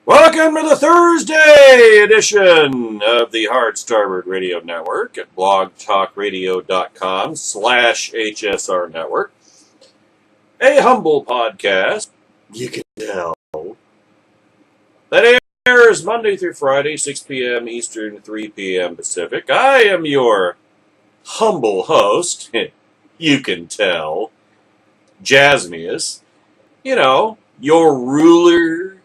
Welcome to the Thursday edition of the Hard Starboard Radio Network at blogtalkradio.com/HSR Network. A humble podcast, you can tell, that airs Monday through Friday, 6 p.m. Eastern, 3 p.m. Pacific. I am your humble host, you can tell, Jasmius. You know, your ruler,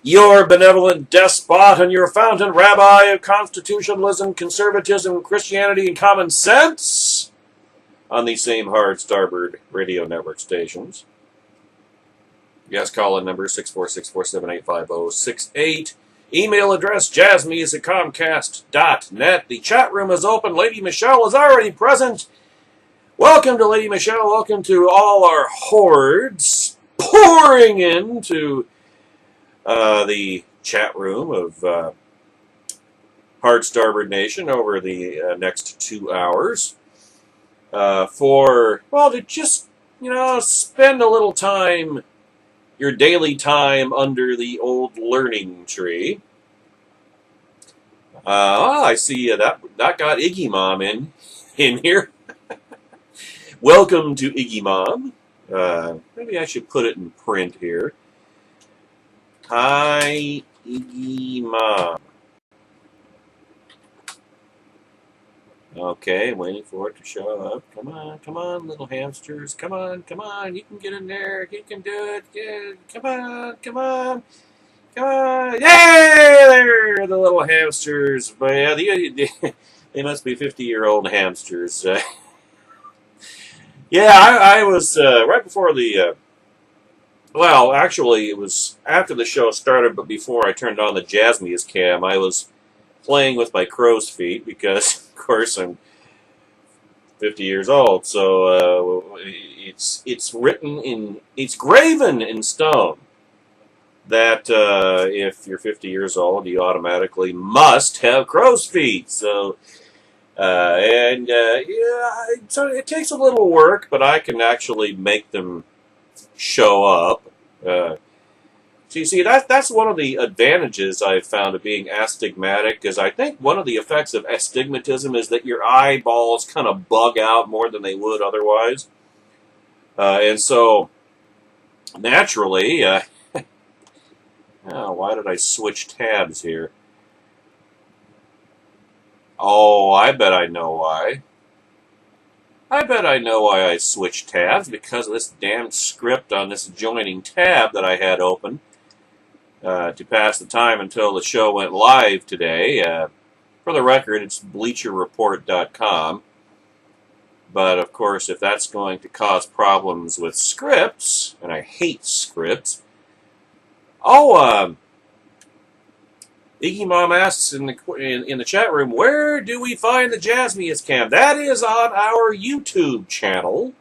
your benevolent despot, and your fountain rabbi of constitutionalism, conservatism, Christianity, and common sense on the same Hard Starboard Radio Network stations. Yes, call-in number 646-478-5068. Email address jasmies@comcast.net. The chat room is open. Lady Michelle is already present. Welcome to Lady Michelle. Welcome to all our hordes pouring into the chat room of Hard Starboard Nation over the next 2 hours to just, spend a little time, your daily time under the old learning tree. I see that got Iggy Mom in here. Welcome to Iggy Mom. Maybe I should put it in print here. Hi, Iggy Mom. Okay, waiting for it to show up. Come on, little hamsters. Come on. You can get in there. You can do it. Yeah. Come on. Yay! There, the little hamsters. But yeah, they must be 50-year-old hamsters. I was right before the. Well, actually, it was after the show started, but before I turned on the Jasmius cam, I was playing with my crow's feet because, of course, I'm 50 years old. So it's graven in stone that if you're 50 years old, you automatically must have crow's feet. So. So it takes a little work, but I can actually make them show up. That's one of the advantages I've found of being astigmatic, is I think one of the effects of astigmatism is that your eyeballs kind of bug out more than they would otherwise. And so, naturally, why did I switch tabs here? Oh, I bet I know why. I switched tabs, because of this damn script on this adjoining tab that I had open to pass the time until the show went live today. For the record, it's bleacherreport.com. But, of course, if that's going to cause problems with scripts, and I hate scripts, Iggy Mom asks in the chat room, where do we find the Jasmius cam? That is on our YouTube channel,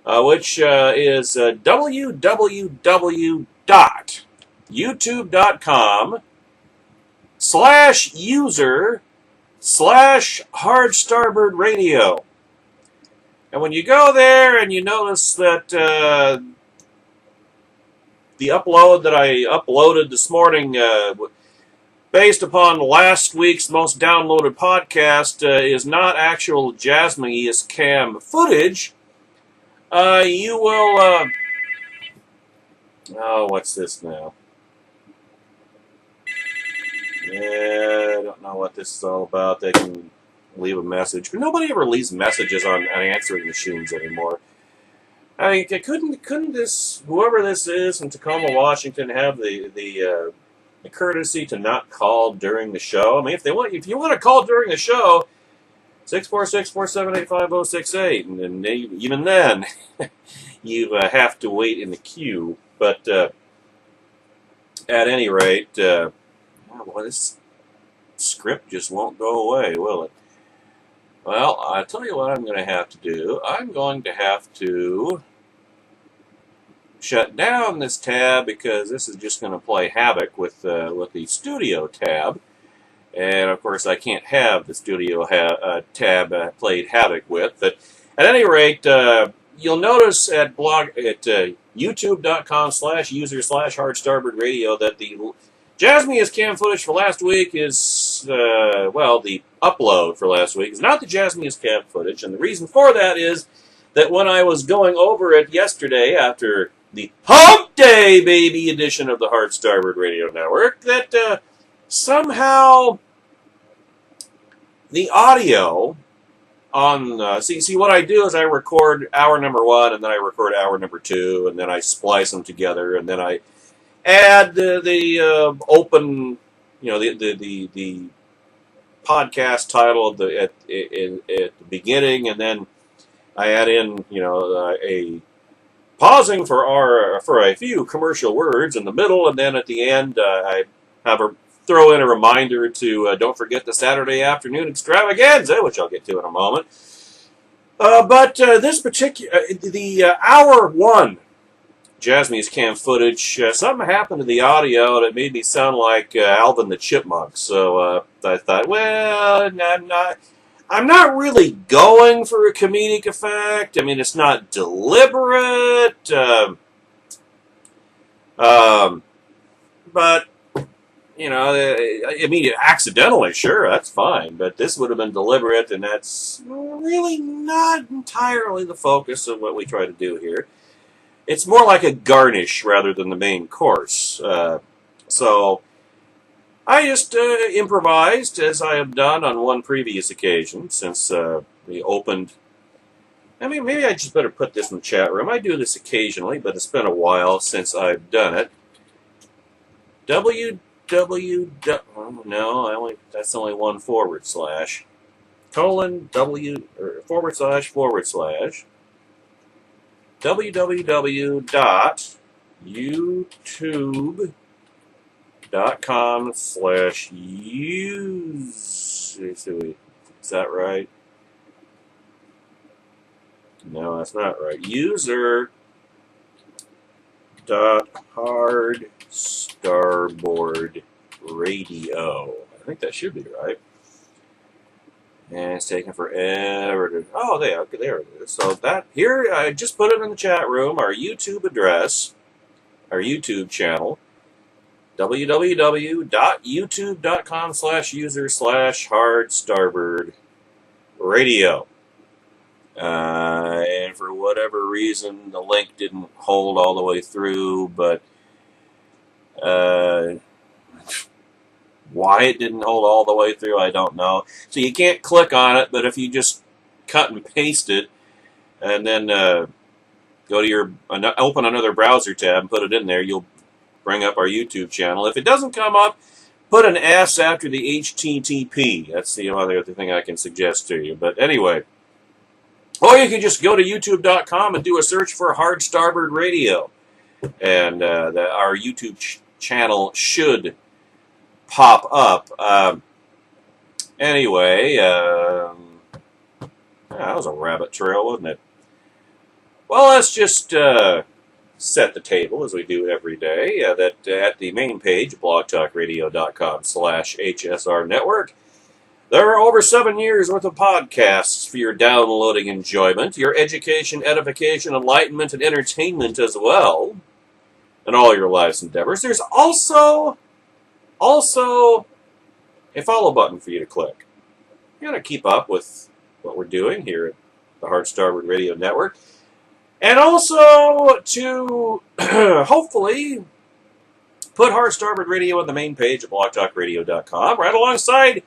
which is www.youtube.com/user/hardstarboardradio. And when you go there and you notice that the upload that I uploaded this morning, based upon last week's most downloaded podcast, is not actual Jasmius cam footage, you will, what's this now? I don't know what this is all about. They can leave a message. Nobody ever leaves messages on answering machines anymore. I mean, couldn't this, whoever this is in Tacoma, Washington, have the courtesy to not call during the show? I mean, if you want to call during the show, 646-478-5068, and even then, you have to wait in the queue. But at any rate, this script just won't go away, will it? Well, I'll tell you what I'm going to have to do. I'm going to have to shut down this tab, because this is just going to play havoc with the studio tab. And, of course, I can't have the studio tab played havoc with. But at any rate, you'll notice at youtube.com/user/hardstarboardradio that Jasmia's cam footage for last week is, the upload for last week is not the Jasmia's cam footage, and the reason for that is that when I was going over it yesterday after the Hump Day Baby edition of the Hard Starboard Radio Network, that somehow the audio on, see what I do is I record hour number 1, and then I record hour number 2, and then I splice them together, and then I add the open, the podcast title at the beginning, and then I add in, a pausing for a few commercial words in the middle, and then at the end I throw in a reminder to don't forget the Saturday afternoon extravaganza, which I'll get to in a moment. But this particular, the hour 1 Jasmine's cam footage, something happened to the audio that made me sound like Alvin the Chipmunk. So I thought, well, I'm not really going for a comedic effect. I mean, it's not deliberate, but accidentally, sure, that's fine. But this would have been deliberate, and that's really not entirely the focus of what we try to do here. It's more like a garnish rather than the main course. So I just improvised, as I have done on one previous occasion, since we opened. I mean, maybe I just better put this in the chat room. I do this occasionally, but it's been a while since I've done it. That's only one // www.youtube.com/use. Is that right? No, that's not right. User.hardstarboardradio. I think that should be right. And it's taking forever to... Oh, there it is. So that here, I just put it in the chat room, our YouTube address, our YouTube channel, www.youtube.com/user/hardstarboardradio. And for whatever reason, the link didn't hold all the way through, but why it didn't hold all the way through, I don't know. So you can't click on it, but if you just cut and paste it, and then go to open another browser tab and put it in there, you'll bring up our YouTube channel. If it doesn't come up, put an S after the HTTP. That's the other thing I can suggest to you. But anyway, or you can just go to youtube.com and do a search for Hard Starboard Radio, and our YouTube channel should pop up. Anyway, that was a rabbit trail, wasn't it? Well, let's just set the table, as we do every day, that at the main page, blogtalkradio.com/HSR Network, there are over 7 years worth of podcasts for your downloading enjoyment, your education, edification, enlightenment, and entertainment as well, in all your life's endeavors. There's also a follow button for you to click. You got to keep up with what we're doing here at the Hard Starboard Radio Network. And also to hopefully put Hard Starboard Radio on the main page at blogtalkradio.com, right alongside,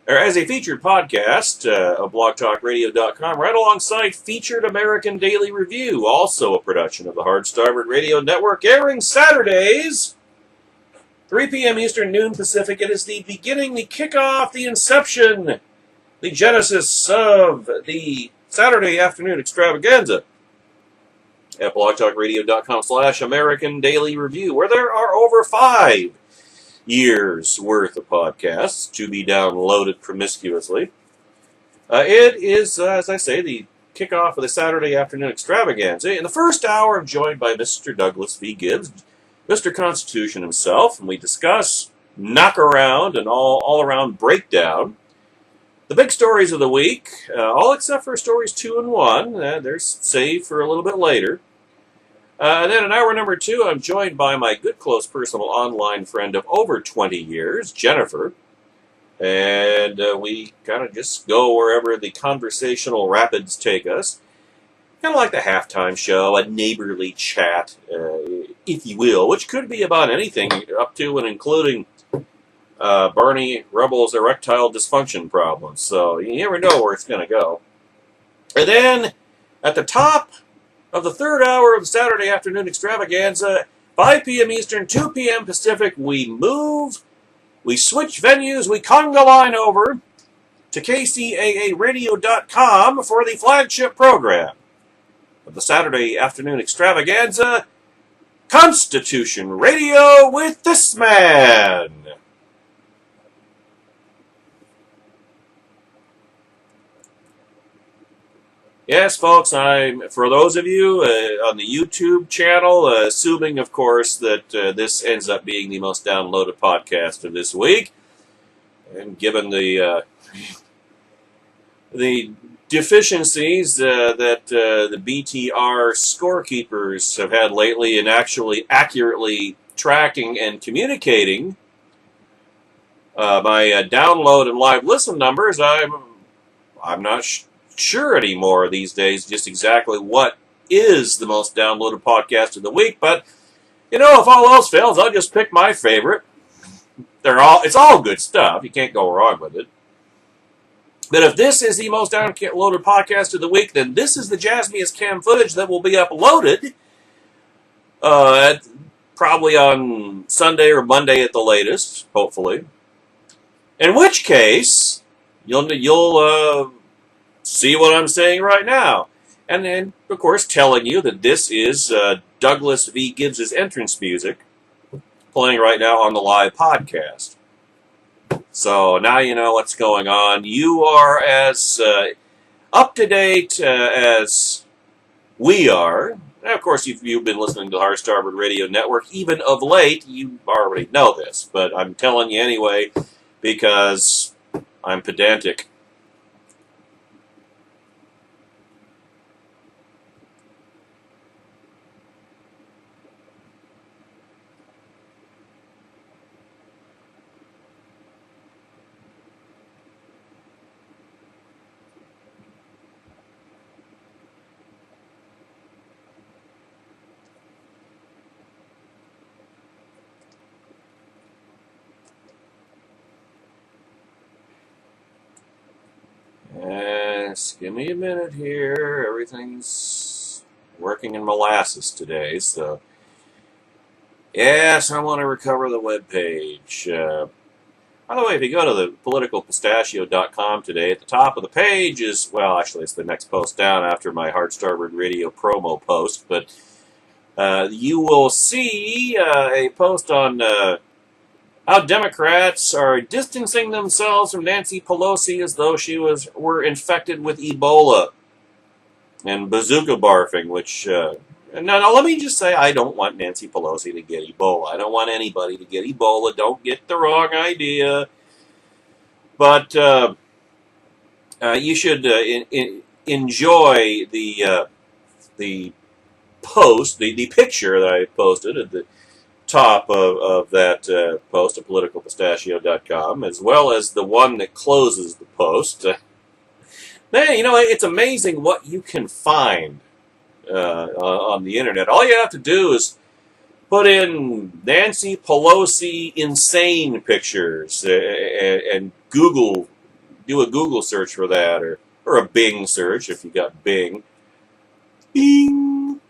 or as a featured podcast of blogtalkradio.com, right alongside Featured American Daily Review, also a production of the Hard Starboard Radio Network, airing Saturdays, 3 p.m. Eastern, noon Pacific. It is the beginning, the kickoff, the inception, the genesis of the Saturday afternoon extravaganza at blogtalkradio.com/American Daily Review, where there are over 5 years worth of podcasts to be downloaded promiscuously. It is, as I say, the kickoff of the Saturday afternoon extravaganza. In the first hour, I'm joined by Mr. Douglas V. Gibbs, Mr. Constitution himself, and we discuss knock around and all-around breakdown. The big stories of the week, all except for stories 2 and 1, they're saved for a little bit later. Then in hour number 2, I'm joined by my good, close personal online friend of over 20 years, Jennifer. And we kind of just go wherever the conversational rapids take us. Kind of like the halftime show, a neighborly chat, if you will, which could be about anything up to and including Barney Rubble's erectile dysfunction problems. So you never know where it's going to go. And then at the top of the third hour of the Saturday afternoon extravaganza, 5 p.m. Eastern, 2 p.m. Pacific, we move, we switch venues, we conga line over to kcaaradio.com for the flagship program of the Saturday afternoon extravaganza, Constitution Radio with this man. Yes, folks, for those of you on the YouTube channel, assuming, of course, that this ends up being the most downloaded podcast of this week, and given the deficiencies that the BTR scorekeepers have had lately in actually accurately tracking and communicating my download and live listen numbers, I'm not sure anymore these days just exactly what is the most downloaded podcast of the week, but if all else fails, I'll just pick my favorite. It's all good stuff. You can't go wrong with it. But if this is the most downloaded podcast of the week, then this is the jazziest cam footage that will be uploaded probably on Sunday or Monday at the latest, hopefully. In which case, you'll see what I'm saying right now. And then, of course, telling you that this is Douglas V. Gibbs' entrance music playing right now on the live podcast. So now you know what's going on. You are as up-to-date as we are. And of course, if you've been listening to the Hard Starboard Radio Network, even of late, you already know this. But I'm telling you anyway because I'm pedantic. Yes, give me a minute here. Everything's working in molasses today, so yes, I want to recover the webpage. By the way, if you go to the politicalpistachio.com today, at the top of the page is, well, actually, it's the next post down after my Hard Starboard Radio promo post, but you will see a post on how Democrats are distancing themselves from Nancy Pelosi as though she were infected with Ebola and bazooka barfing, which, now let me just say, I don't want Nancy Pelosi to get Ebola. I don't want anybody to get Ebola. Don't get the wrong idea. But you should enjoy the post, the picture that I posted at the top of that post at politicalpistachio.com, as well as the one that closes the post. Man, it's amazing what you can find on the internet. All you have to do is put in Nancy Pelosi insane pictures and do a Google search for that, or a Bing search if you got Bing. Bing!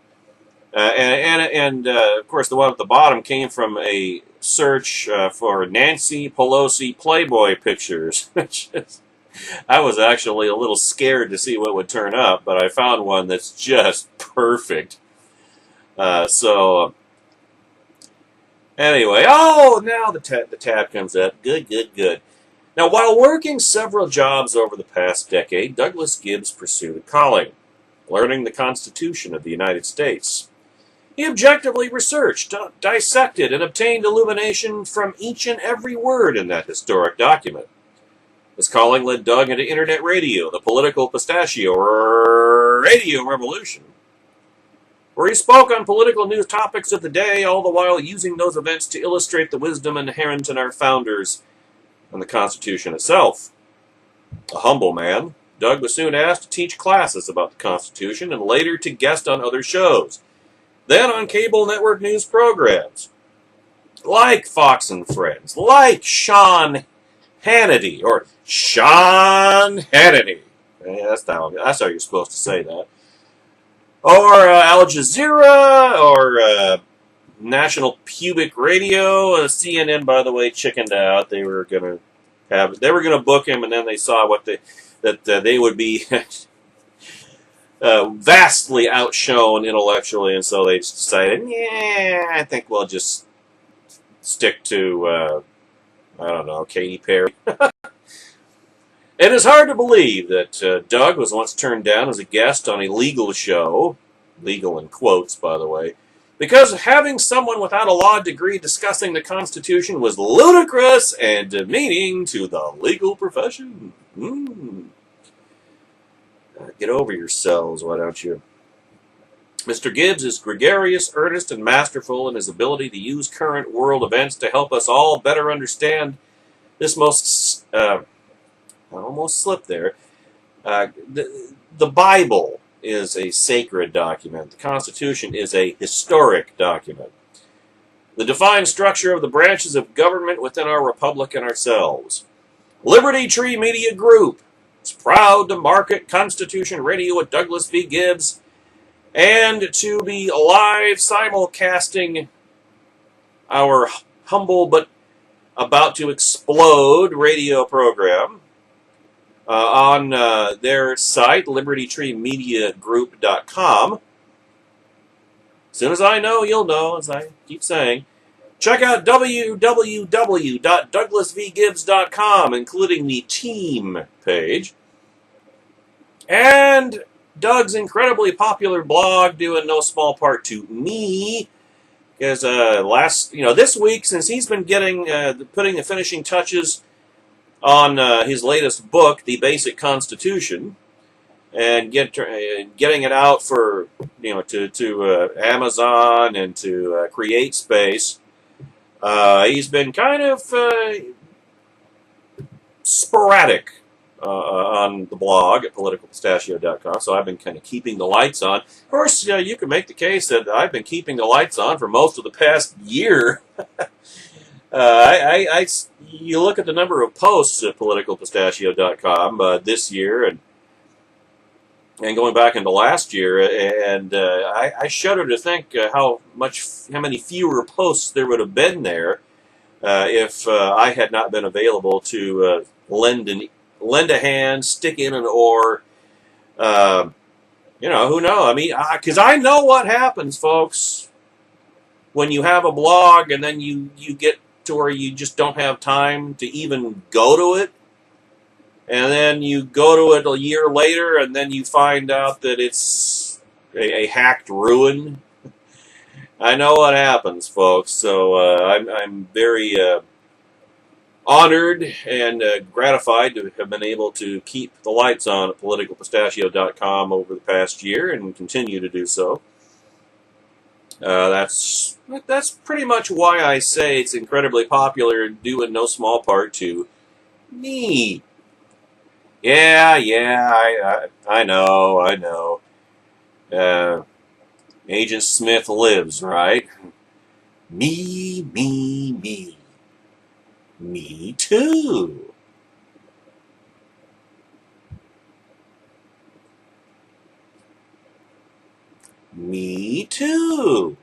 And of course, the one at the bottom came from a search for Nancy Pelosi Playboy pictures. I was actually a little scared to see what would turn up, but I found one that's just perfect. So anyway, now the tab comes up. Good. Now, while working several jobs over the past decade, Douglas Gibbs pursued a calling, learning the Constitution of the United States. He objectively researched, dissected, and obtained illumination from each and every word in that historic document. His calling led Doug into internet radio, the political pistachio, radio revolution. where he spoke on political news topics of the day, all the while using those events to illustrate the wisdom inherent in our founders and the Constitution itself. A humble man, Doug was soon asked to teach classes about the Constitution and later to guest on other shows, then on cable network news programs, like Fox and Friends, like Sean Hannity, or Sean Hannity. Yeah, that's how you're supposed to say that. Or Al Jazeera, or National Public Radio. CNN, by the way, chickened out. They were gonna book him, and then they saw that they would be vastly outshone intellectually, and so they just decided, yeah, I think we'll just stick to I don't know, Katy Perry. It is hard to believe that Doug was once turned down as a guest on a legal show, legal in quotes, by the way, because having someone without a law degree discussing the Constitution was ludicrous and demeaning to the legal profession. Get over yourselves, why don't you? Mr. Gibbs is gregarious, earnest, and masterful in his ability to use current world events to help us all better understand this I almost slipped there. The Bible is a sacred document. The Constitution is a historic document. The defined structure of the branches of government within our republic and ourselves. Liberty Tree Media Group is proud to market Constitution Radio with Douglas V. Gibbs and to be live simulcasting our humble but about to explode radio program on their site, libertytreemediagroup.com. As soon as I know, you'll know, as I keep saying. Check out www.douglasvgibbs.com, including the team page. And Doug's incredibly popular blog, due in no small part to me, because this week, since he's been putting the finishing touches on his latest book, The Basic Constitution, and getting it out for to Amazon and to Create Space, he's been kind of sporadic on the blog at politicalpistachio.com, so I've been kind of keeping the lights on. Of course, you can make the case that I've been keeping the lights on for most of the past year. You look at the number of posts at politicalpistachio.com this year and going back into last year, and I shudder to think how many fewer posts there would have been there if I had not been available to lend a hand, stick in an oar. Who knows? I mean, because I know what happens, folks, when you have a blog and then you get to where you just don't have time to even go to it. And then you go to it a year later and then you find out that it's a hacked ruin. I know what happens, folks. So I'm very honored and gratified to have been able to keep the lights on at politicalpistachio.com over the past year and continue to do so. That's pretty much why I say it's incredibly popular, due in no small part to me. Yeah, I know. Agent Smith lives, right? Me. Me too. Me too.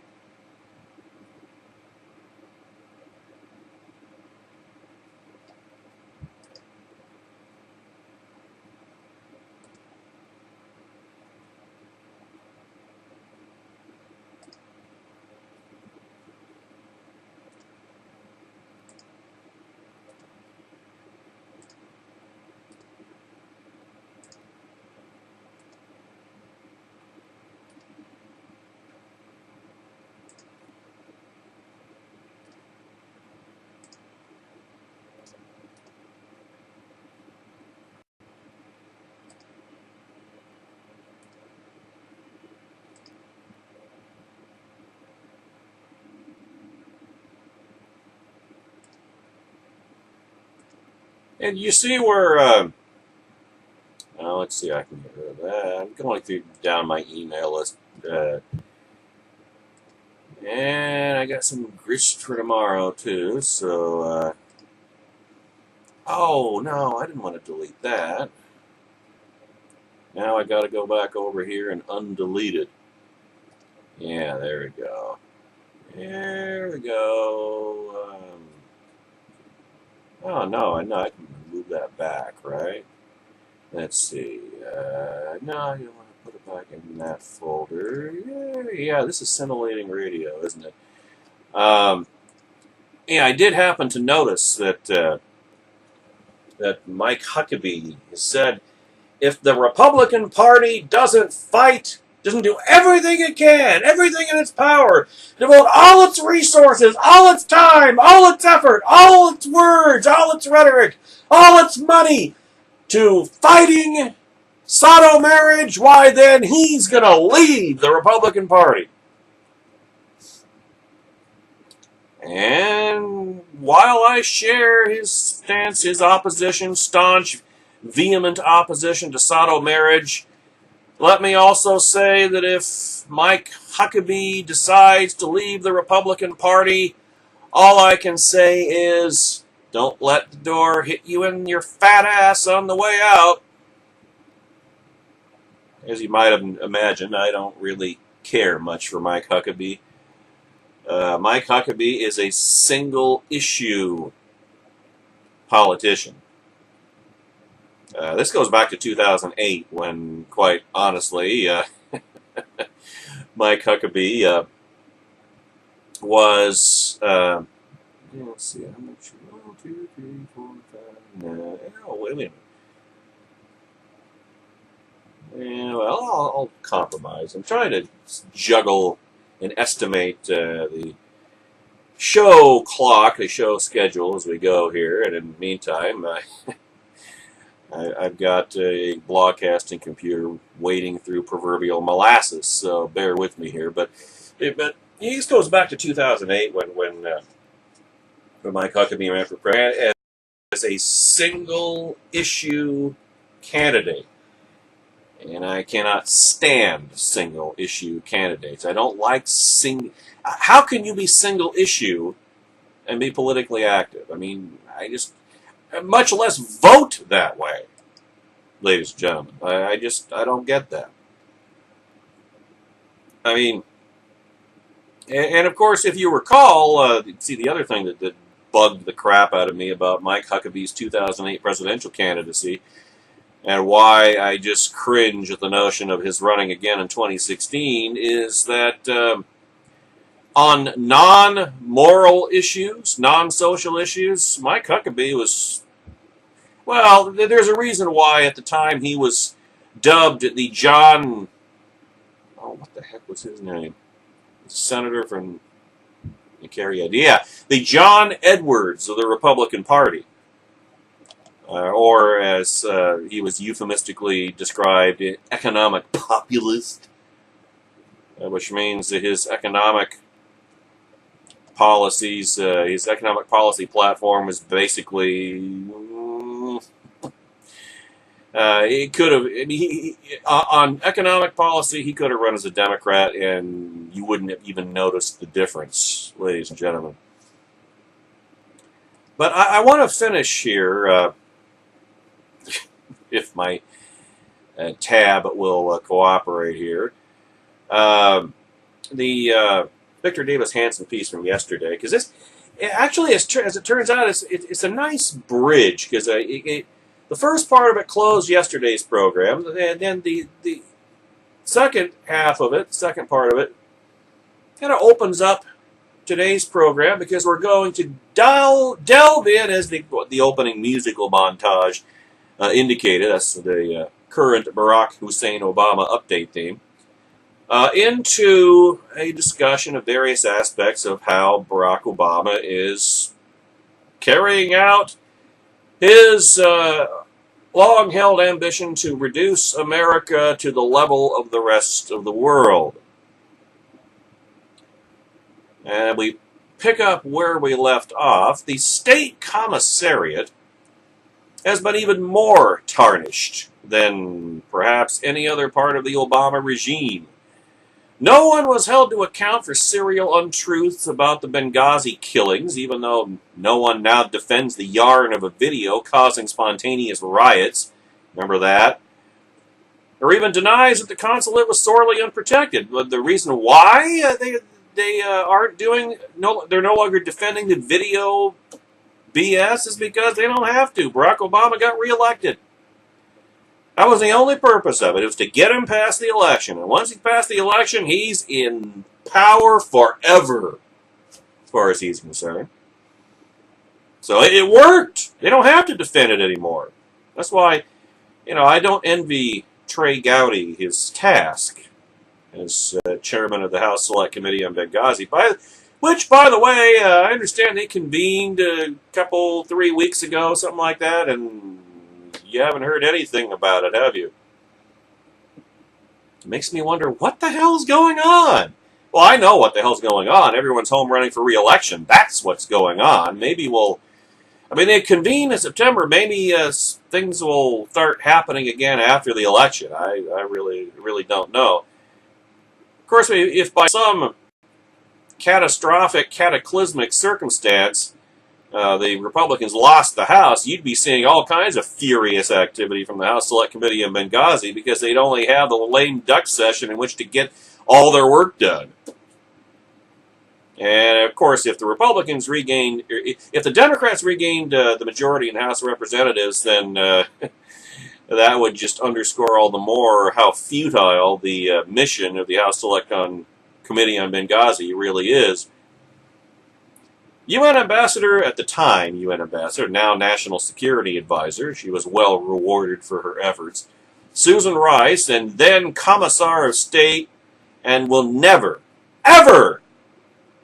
And you see where, let's see, I can get rid of that. I'm going through down my email list. And I got some grist for tomorrow, too. So, oh, no, I didn't want to delete that. Now I got to go back over here and undelete it. Yeah, there we go. There we go. Oh, no, I know I can move that back, right? Let's see. No, you don't want to put it back in that folder. Yeah, this is scintillating radio, isn't it? Yeah, I did happen to notice that that Mike Huckabee said, if the Republican Party doesn't fight, doesn't do everything it can, everything in its power, devote all its resources, all its time, all its effort, all its words, all its rhetoric, all its money to fighting Soto marriage, why then he's going to leave the Republican Party. And while I share his stance, his opposition, staunch, vehement opposition to Soto marriage, let me also say that if Mike Huckabee decides to leave the Republican Party, all I can say is, don't let the door hit you in your fat ass on the way out. As you might have imagined, I don't really care much for Mike Huckabee. Mike Huckabee is a single-issue politician. This goes back to 2008 when, quite honestly, Mike Huckabee was, let's see, how much? 1, 2, 3, 4, 5, 9. Oh, wait a minute. Yeah, well, I'll compromise. I'm trying to juggle and estimate the show clock, the show schedule as we go here. And in the meantime, I've got a broadcasting computer wading through proverbial molasses, so bear with me here. But this goes back to 2008 when Mike Huckabee ran for president as a single-issue candidate. And I cannot stand single-issue candidates. I don't like How can you be single-issue and be politically active? I mean, much less vote that way, ladies and gentlemen. I don't get that. I mean, and of course, if you recall, see the other thing that bugged the crap out of me about Mike Huckabee's 2008 presidential candidacy, and why I just cringe at the notion of his running again in 2016, is that on non-moral issues, non-social issues, Mike Huckabee was, well, there's a reason why at the time he was dubbed the what the heck was his name? The senator from Cary. Yeah, the John Edwards of the Republican Party. Or as he was euphemistically described, economic populist, which means that his economic policies, his economic policy platform was basically, he could have, on economic policy, he could have run as a Democrat and you wouldn't have even noticed the difference, ladies and gentlemen. But I want to finish here, if my tab will cooperate here. The Victor Davis Hanson piece from yesterday, because this actually, as it turns out, it's a nice bridge, because the first part of it closed yesterday's program, and then the second half of it, second part of it, kind of opens up today's program, because we're going to delve in, as the opening musical montage indicated, that's the current Barack Hussein Obama update theme, into a discussion of various aspects of how Barack Obama is carrying out his long-held ambition to reduce America to the level of the rest of the world. And we pick up where we left off. The state commissariat has been even more tarnished than perhaps any other part of the Obama regime. No one was held to account for serial untruths about the Benghazi killings, even though no one now defends the yarn of a video causing spontaneous riots. Remember that? Or even denies that the consulate was sorely unprotected. But the reason why they aren't doing, they're no longer defending the video BS is because they don't have to. Barack Obama got reelected. That was the only purpose of it. It was to get him past the election. And once he's past the election, he's in power forever, as far as he's concerned. So it worked. They don't have to defend it anymore. That's why, I don't envy Trey Gowdy his task as chairman of the House Select Committee on Benghazi, which, by the way, I understand they convened a 3 weeks ago, something like that, and you haven't heard anything about it, have you? It makes me wonder, what the hell's going on? Well, I know what the hell's going on. Everyone's home running for re-election. That's what's going on. Maybe they convene in September. Maybe things will start happening again after the election. I really don't know. Of course, if by some catastrophic, cataclysmic circumstance the Republicans lost the House, you'd be seeing all kinds of furious activity from the House Select Committee in Benghazi because they'd only have the lame duck session in which to get all their work done. And, of course, if the Republicans if the Democrats regained the majority in the House of Representatives, then that would just underscore all the more how futile the mission of the House Select Committee on Benghazi really is. UN Ambassador at the time, now National Security Advisor, she was well rewarded for her efforts, Susan Rice, and then Commissar of State, and will never, ever,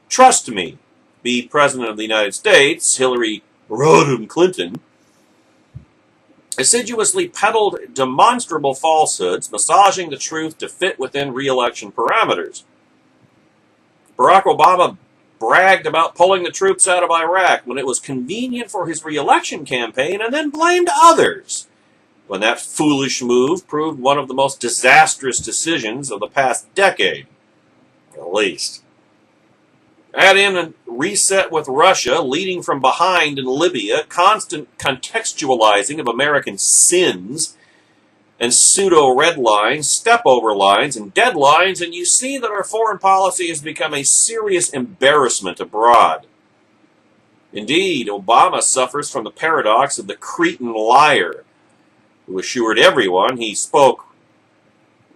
trust me, be President of the United States, Hillary Rodham Clinton, assiduously peddled demonstrable falsehoods, massaging the truth to fit within re-election parameters. Barack Obama bragged about pulling the troops out of Iraq when it was convenient for his re-election campaign and then blamed others when that foolish move proved one of the most disastrous decisions of the past decade, at least. Add in a reset with Russia, leading from behind in Libya, constant contextualizing of American sins, and pseudo-red lines, step-over lines, and deadlines, and you see that our foreign policy has become a serious embarrassment abroad. Indeed, Obama suffers from the paradox of the cretin liar, who assured everyone he spoke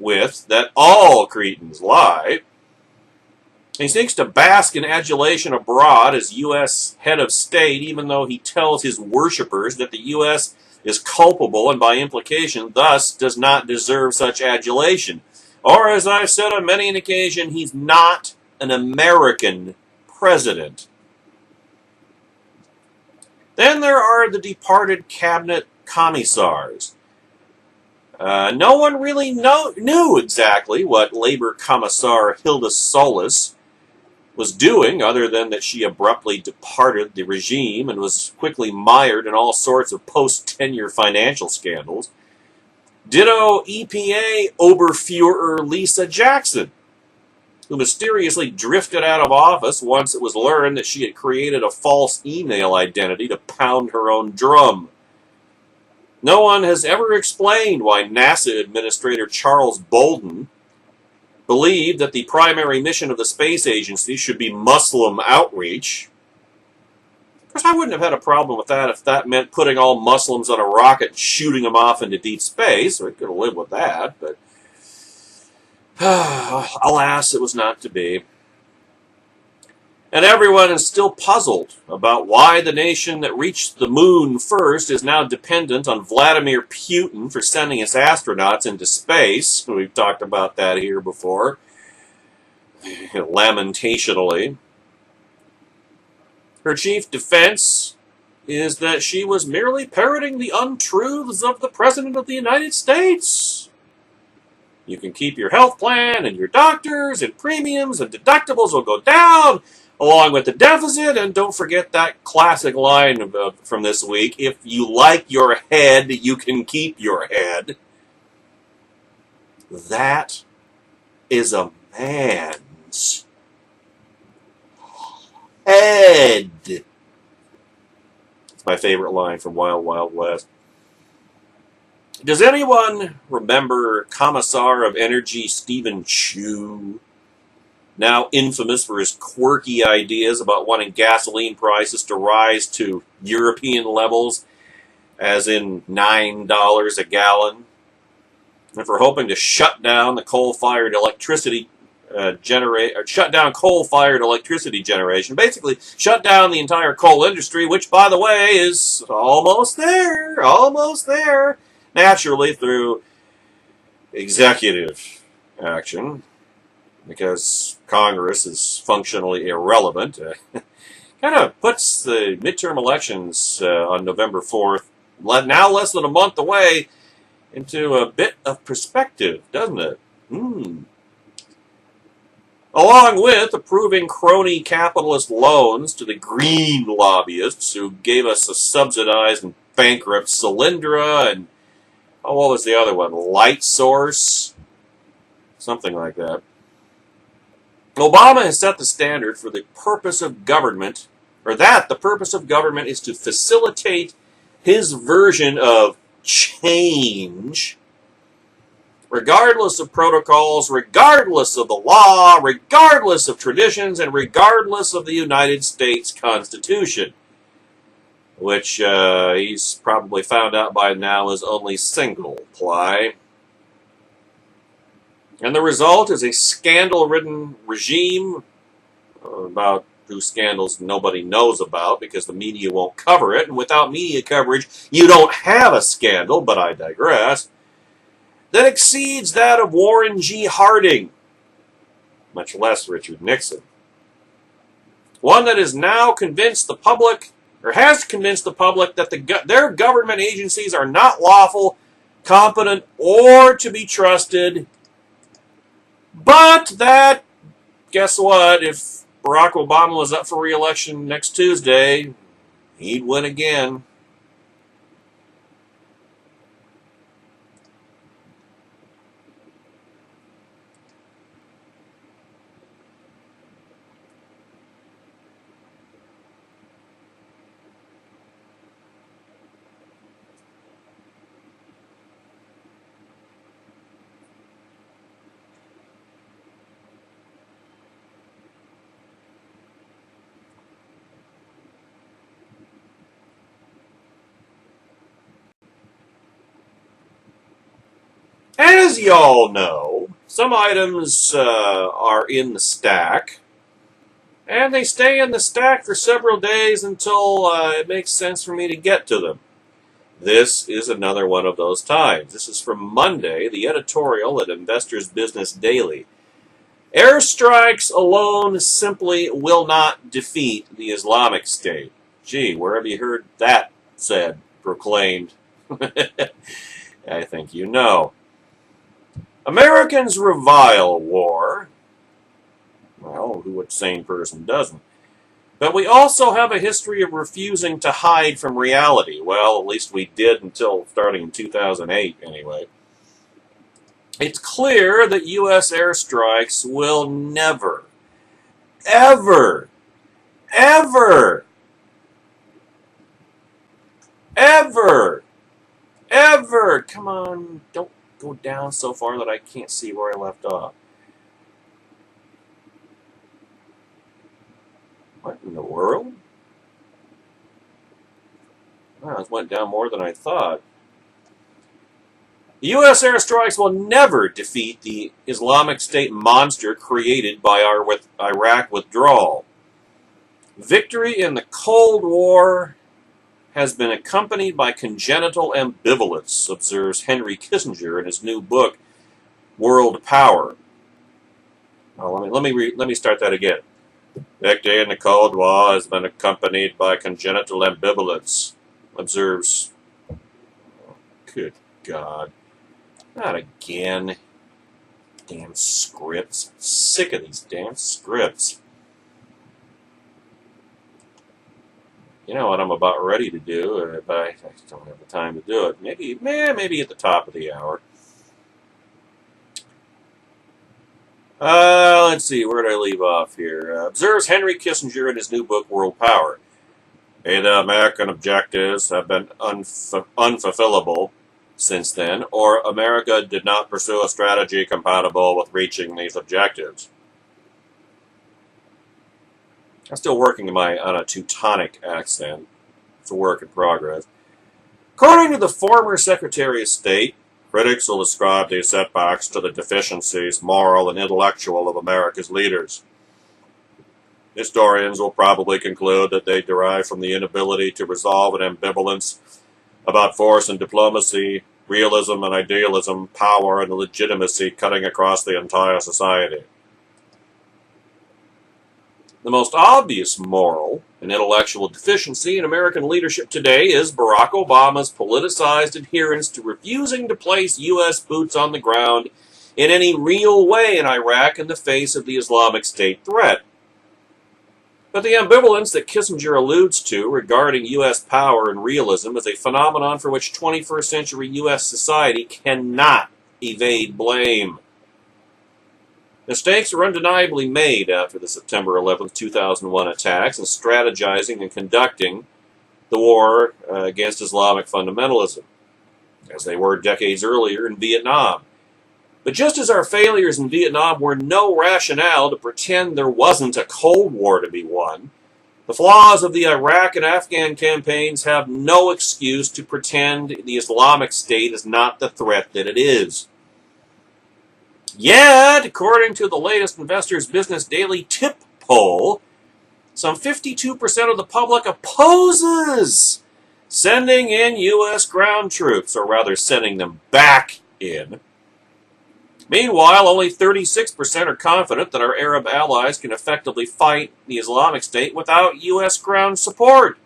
with that all cretins lie. He seeks to bask in adulation abroad as U.S. head of state, even though he tells his worshippers that the U.S. is culpable and by implication thus does not deserve such adulation. Or, as I've said on many an occasion, he's not an American president. Then there are the departed cabinet commissars. No one really knew exactly what Labor Commissar Hilda Solis was doing, other than that she abruptly departed the regime and was quickly mired in all sorts of post-tenure financial scandals. Ditto EPA Oberfuhrer Lisa Jackson, who mysteriously drifted out of office once it was learned that she had created a false email identity to pound her own drum. No one has ever explained why NASA Administrator Charles Bolden believed that the primary mission of the space agency should be Muslim outreach. Of course, I wouldn't have had a problem with that if that meant putting all Muslims on a rocket and shooting them off into deep space. We could have lived with that, but alas, it was not to be. And everyone is still puzzled about why the nation that reached the moon first is now dependent on Vladimir Putin for sending its astronauts into space. We've talked about that here before, lamentationally. Her chief defense is that she was merely parroting the untruths of the President of the United States. You can keep your health plan and your doctors and premiums and deductibles will go down along with the deficit. And don't forget that classic line from this week, if you like your head, you can keep your head. That is a man's head. It's my favorite line from Wild Wild West. Does anyone remember Commissar of Energy Stephen Chu? Now infamous for his quirky ideas about wanting gasoline prices to rise to European levels, as in $9 a gallon, and for hoping to shut down the coal-fired electricity coal-fired electricity generation. Basically, shut down the entire coal industry, which, by the way, is almost there, naturally through executive action, because Congress is functionally irrelevant. Kind of puts the midterm elections on November 4th, now less than a month away, into a bit of perspective, doesn't it? Along with approving crony capitalist loans to the green lobbyists who gave us a subsidized and bankrupt Solyndra and, what was the other one? Light Source? Something like that. Obama has set the standard for the purpose of government, or that the purpose of government is to facilitate his version of change, regardless of protocols, regardless of the law, regardless of traditions, and regardless of the United States Constitution, which he's probably found out by now is only single ply. And the result is a scandal-ridden regime, about whose scandals nobody knows about because the media won't cover it, and without media coverage, you don't have a scandal, but I digress, that exceeds that of Warren G. Harding, much less Richard Nixon. One that has now convinced the public, or has convinced the public, that their government agencies are not lawful, competent, or to be trusted, but that, guess what, if Barack Obama was up for re-election next Tuesday, he'd win again. As y'all know, some items are in the stack, and they stay in the stack for several days until it makes sense for me to get to them. This is another one of those times. This is from Monday, the editorial at Investors Business Daily. Airstrikes alone simply will not defeat the Islamic State. Gee, where have you heard that said, proclaimed? I think you know. Americans revile war. Well, what sane person doesn't? But we also have a history of refusing to hide from reality. Well, at least we did until starting in 2008, anyway. It's clear that U.S. airstrikes will never, ever, ever, ever, ever, come on, don't go down so far that I can't see where I left off. What in the world? Wow, it went down more than I thought. The U.S. airstrikes will never defeat the Islamic State monster created by our Iraq withdrawal. Victory in the Cold War has been accompanied by congenital ambivalence, observes Henry Kissinger in his new book, World Power. Oh, let me start that again. Victory in the Cold War has been accompanied by congenital ambivalence, observes. Oh, good God. Not again. Damn scripts. I'm sick of these damn scripts. You know what I'm about ready to do, but I don't have the time to do it. Maybe at the top of the hour. Let's see, where did I leave off here? Observes Henry Kissinger in his new book, World Power. The American objectives have been unfulfillable since then, or America did not pursue a strategy compatible with reaching these objectives. I'm still working on a Teutonic accent. It's a work in progress. According to the former Secretary of State, critics will ascribe these setbacks to the deficiencies, moral and intellectual, of America's leaders. Historians will probably conclude that they derive from the inability to resolve an ambivalence about force and diplomacy, realism and idealism, power and legitimacy cutting across the entire society. The most obvious moral and intellectual deficiency in American leadership today is Barack Obama's politicized adherence to refusing to place U.S. boots on the ground in any real way in Iraq in the face of the Islamic State threat. But the ambivalence that Kissinger alludes to regarding U.S. power and realism is a phenomenon for which 21st century U.S. society cannot evade blame. Mistakes were undeniably made after the September 11, 2001 attacks in strategizing and conducting the war against Islamic fundamentalism, as they were decades earlier in Vietnam. But just as our failures in Vietnam were no rationale to pretend there wasn't a Cold War to be won, the flaws of the Iraq and Afghan campaigns have no excuse to pretend the Islamic State is not the threat that it is. Yet, according to the latest Investors Business Daily Tip poll, some 52% of the public opposes sending in U.S. ground troops, or rather sending them back in. Meanwhile, only 36% are confident that our Arab allies can effectively fight the Islamic State without U.S. ground support.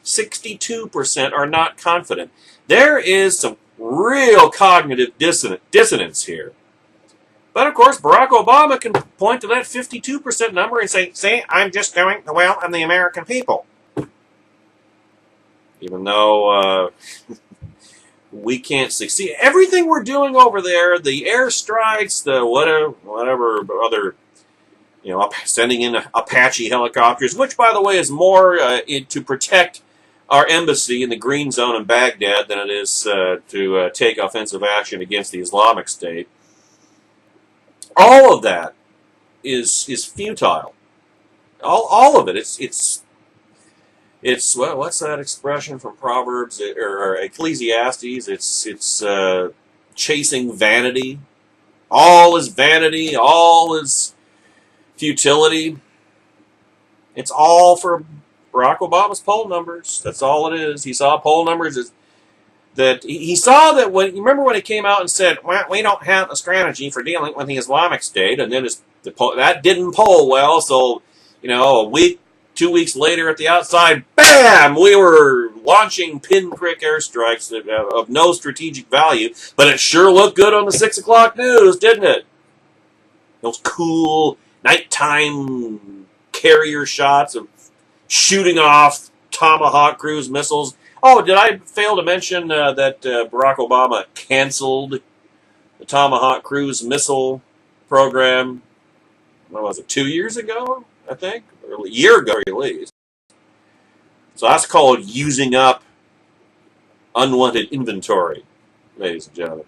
62% are not confident. There is some real cognitive dissonance here. But, of course, Barack Obama can point to that 52% number and say, see, I'm just doing the will of the American people. Even though we can't succeed. Everything we're doing over there, the airstrikes, the whatever other, sending in Apache helicopters, which, by the way, is more to protect our embassy in the Green Zone in Baghdad than it is to take offensive action against the Islamic State. All of that is futile. All of it. It's well, what's that expression from Proverbs or Ecclesiastes? It's chasing vanity. All is vanity. All is futility. It's all for Barack Obama's poll numbers. That's all it is. He saw poll numbers that he saw that when you remember when he came out and said, well, we don't have a strategy for dealing with the Islamic State, and then that didn't poll well. So a week, 2 weeks later at the outside, bam, we were launching pinprick airstrikes of no strategic value, but it sure looked good on the 6 o'clock news, didn't it? Those cool nighttime carrier shots of shooting off Tomahawk cruise missiles. Oh, did I fail to mention that Barack Obama canceled the Tomahawk cruise missile program? What was it, 2 years ago, I think? Or a year ago, at least. So that's called using up unwanted inventory, ladies and gentlemen.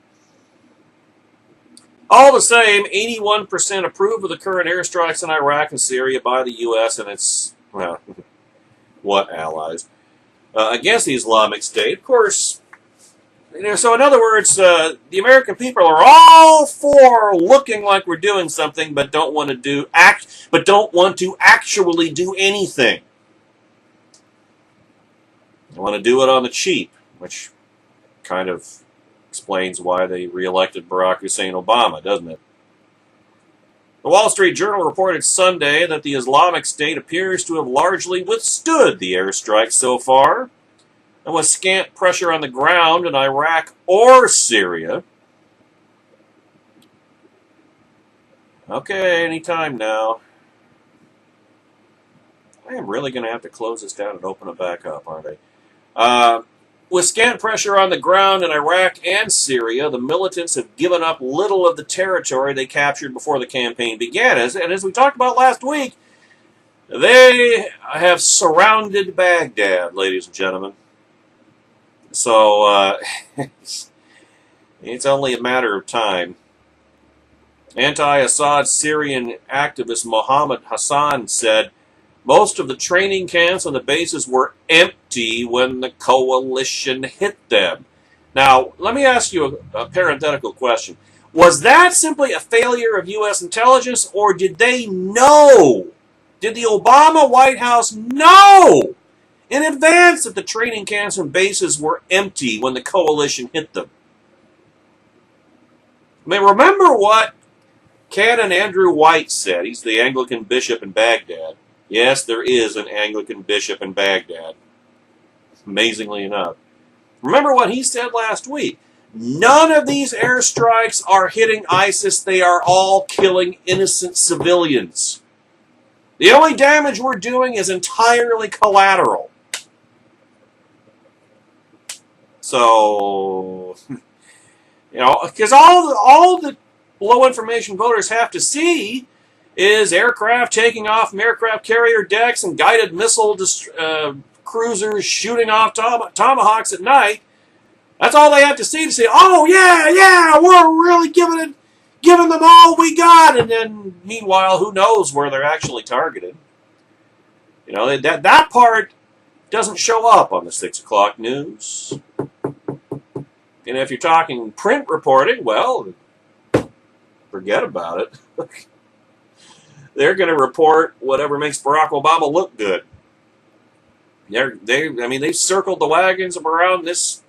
All the same, 81% approve of the current airstrikes in Iraq and Syria by the U.S. and its, what allies? Against the Islamic State. Of course, so in other words, the American people are all for looking like we're doing something, but don't want to actually do anything. They want to do it on the cheap, which kind of explains why they reelected Barack Hussein Obama, doesn't it? The Wall Street Journal reported Sunday that the Islamic State appears to have largely withstood the airstrike so far, and with scant pressure on the ground in Iraq or Syria, Okay, anytime now. I am really going to have to close this down and open it back up, aren't I? With scant pressure on the ground in Iraq and Syria, the militants have given up little of the territory they captured before the campaign began. And as we talked about last week, they have surrounded Baghdad, ladies and gentlemen. So it's only a matter of time. Anti-Assad Syrian activist Mohammed Hassan said, most of the training camps and the bases were empty when the coalition hit them. Now, let me ask you a parenthetical question. Was that simply a failure of U.S. intelligence, or did they know? Did the Obama White House know in advance that the training camps and bases were empty when the coalition hit them? I mean, remember what Canon Andrew White said. He's the Anglican bishop in Baghdad. Yes, there is an Anglican bishop in Baghdad, amazingly enough. Remember what he said last week. None of these airstrikes are hitting ISIS. They are all killing innocent civilians. The only damage we're doing is entirely collateral. So, because all the low information voters have to see is aircraft taking off from aircraft carrier decks and guided missile cruisers shooting off tomahawks at night. That's all they have to say, oh, yeah, we're really giving them all we got. And then, meanwhile, who knows where they're actually targeted. That part doesn't show up on the 6 o'clock news. And if you're talking print reporting, well, forget about it. They're going to report whatever makes Barack Obama look good. They've circled the wagons around this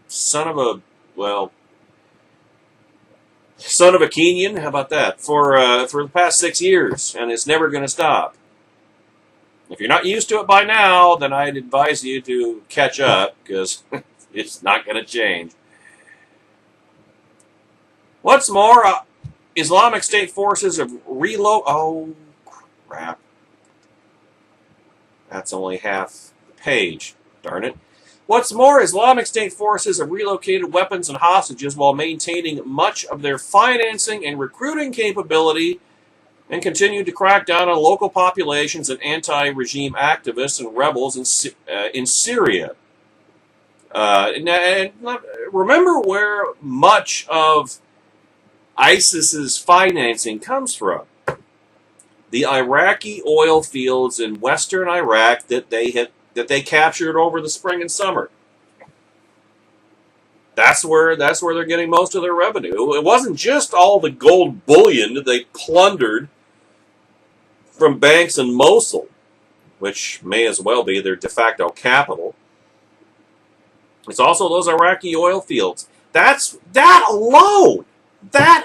son of a Kenyan. How about that? For the past 6 years, and it's never going to stop. If you're not used to it by now, then I'd advise you to catch up, because it's not going to change. What's more, Islamic State forces have Oh, crap. That's only half the page. Darn it. What's more, Islamic State forces have relocated weapons and hostages while maintaining much of their financing and recruiting capability, and continued to crack down on local populations and anti-regime activists and rebels in Syria. And remember where much of ISIS's financing comes from. The Iraqi oil fields in western Iraq that they captured over the spring and summer. That's where they're getting most of their revenue. It wasn't just all the gold bullion that they plundered from banks in Mosul, which may as well be their de facto capital. It's also those Iraqi oil fields. That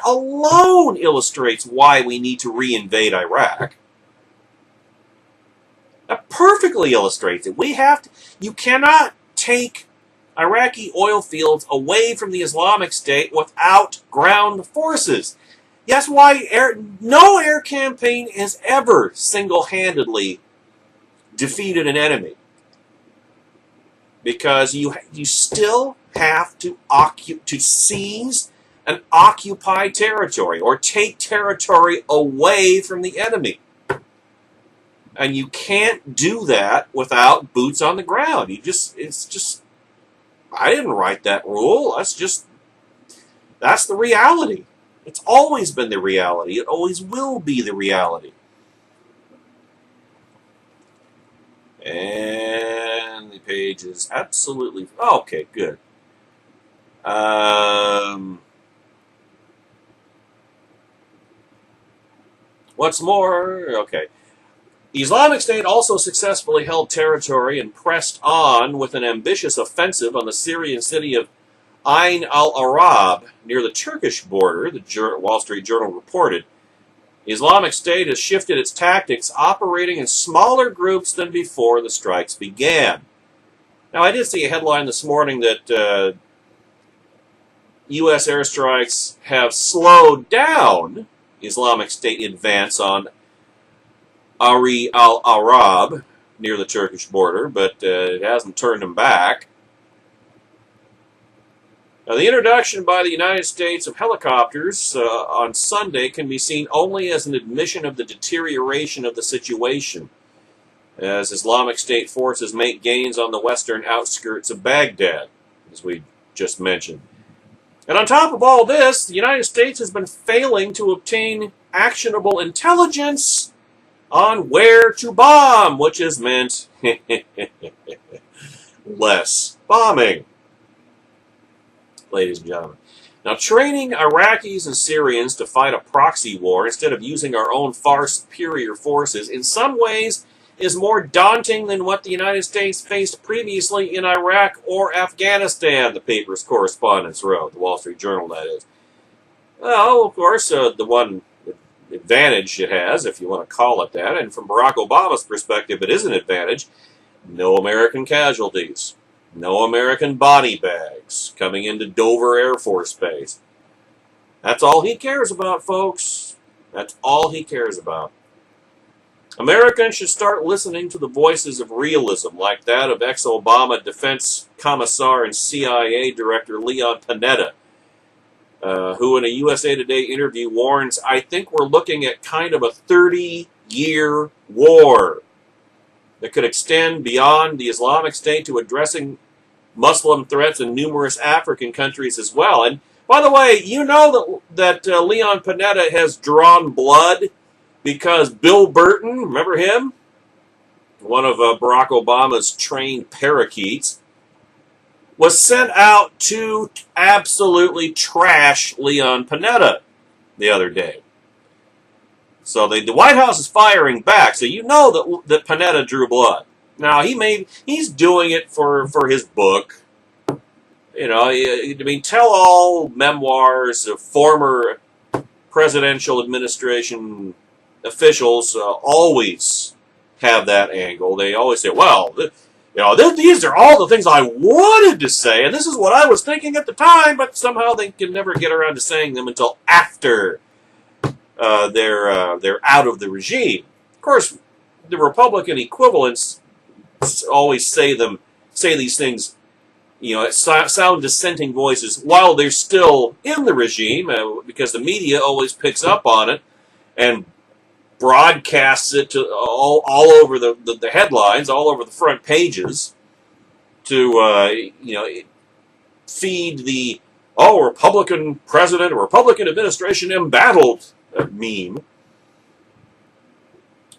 alone illustrates why we need to reinvade Iraq. That perfectly illustrates it. You cannot take Iraqi oil fields away from the Islamic State without ground forces. That's why no air campaign has ever single-handedly defeated an enemy. Because you still have to seize and occupy territory, or take territory away from the enemy. And you can't do that without boots on the ground. I didn't write that rule. That's the reality. It's always been the reality. It always will be the reality. And the page is absolutely... okay, good. What's more... Okay. Islamic State also successfully held territory and pressed on with an ambitious offensive on the Syrian city of Ain al-Arab, near the Turkish border, the Wall Street Journal reported. Islamic State has shifted its tactics, operating in smaller groups than before the strikes began. Now, I did see a headline this morning that U.S. airstrikes have slowed down Islamic State advance on Ari al-Arab near the Turkish border, but it hasn't turned them back. Now, the introduction by the United States of helicopters on Sunday can be seen only as an admission of the deterioration of the situation, as Islamic State forces make gains on the western outskirts of Baghdad, as we just mentioned. And on top of all this, the United States has been failing to obtain actionable intelligence on where to bomb, which has meant less bombing, ladies and gentlemen. Now, training Iraqis and Syrians to fight a proxy war instead of using our own far superior forces in some ways is more daunting than what the United States faced previously in Iraq or Afghanistan, the paper's correspondents wrote, the Wall Street Journal, that is. Well, of course, the one advantage it has, if you want to call it that, and from Barack Obama's perspective, it is an advantage. No American casualties. No American body bags coming into Dover Air Force Base. That's all he cares about, folks. That's all he cares about. Americans should start listening to the voices of realism, like that of ex-Obama Defense Commissar and CIA Director Leon Panetta, who in a USA Today interview warns, "I think we're looking at kind of a 30-year war that could extend beyond the Islamic State to addressing Muslim threats in numerous African countries as well." And by the way, you know that Leon Panetta has drawn blood because Bill Burton, remember him? One of Barack Obama's trained parakeets, was sent out to absolutely trash Leon Panetta the other day. So the White House is firing back. So you know that Panetta drew blood. Now he's doing it for his book. You know, I mean, tell-all memoirs of former presidential administration officials always have that angle. They always say, "Well, these are all the things I wanted to say, and this is what I was thinking at the time," but somehow they can never get around to saying them until after they're out of the regime. Of course, the Republican equivalents always say these things, sound dissenting voices while they're still in the regime, because the media always picks up on it and broadcasts it to all over the headlines, all over the front pages, to feed the Republican president or Republican administration embattled meme.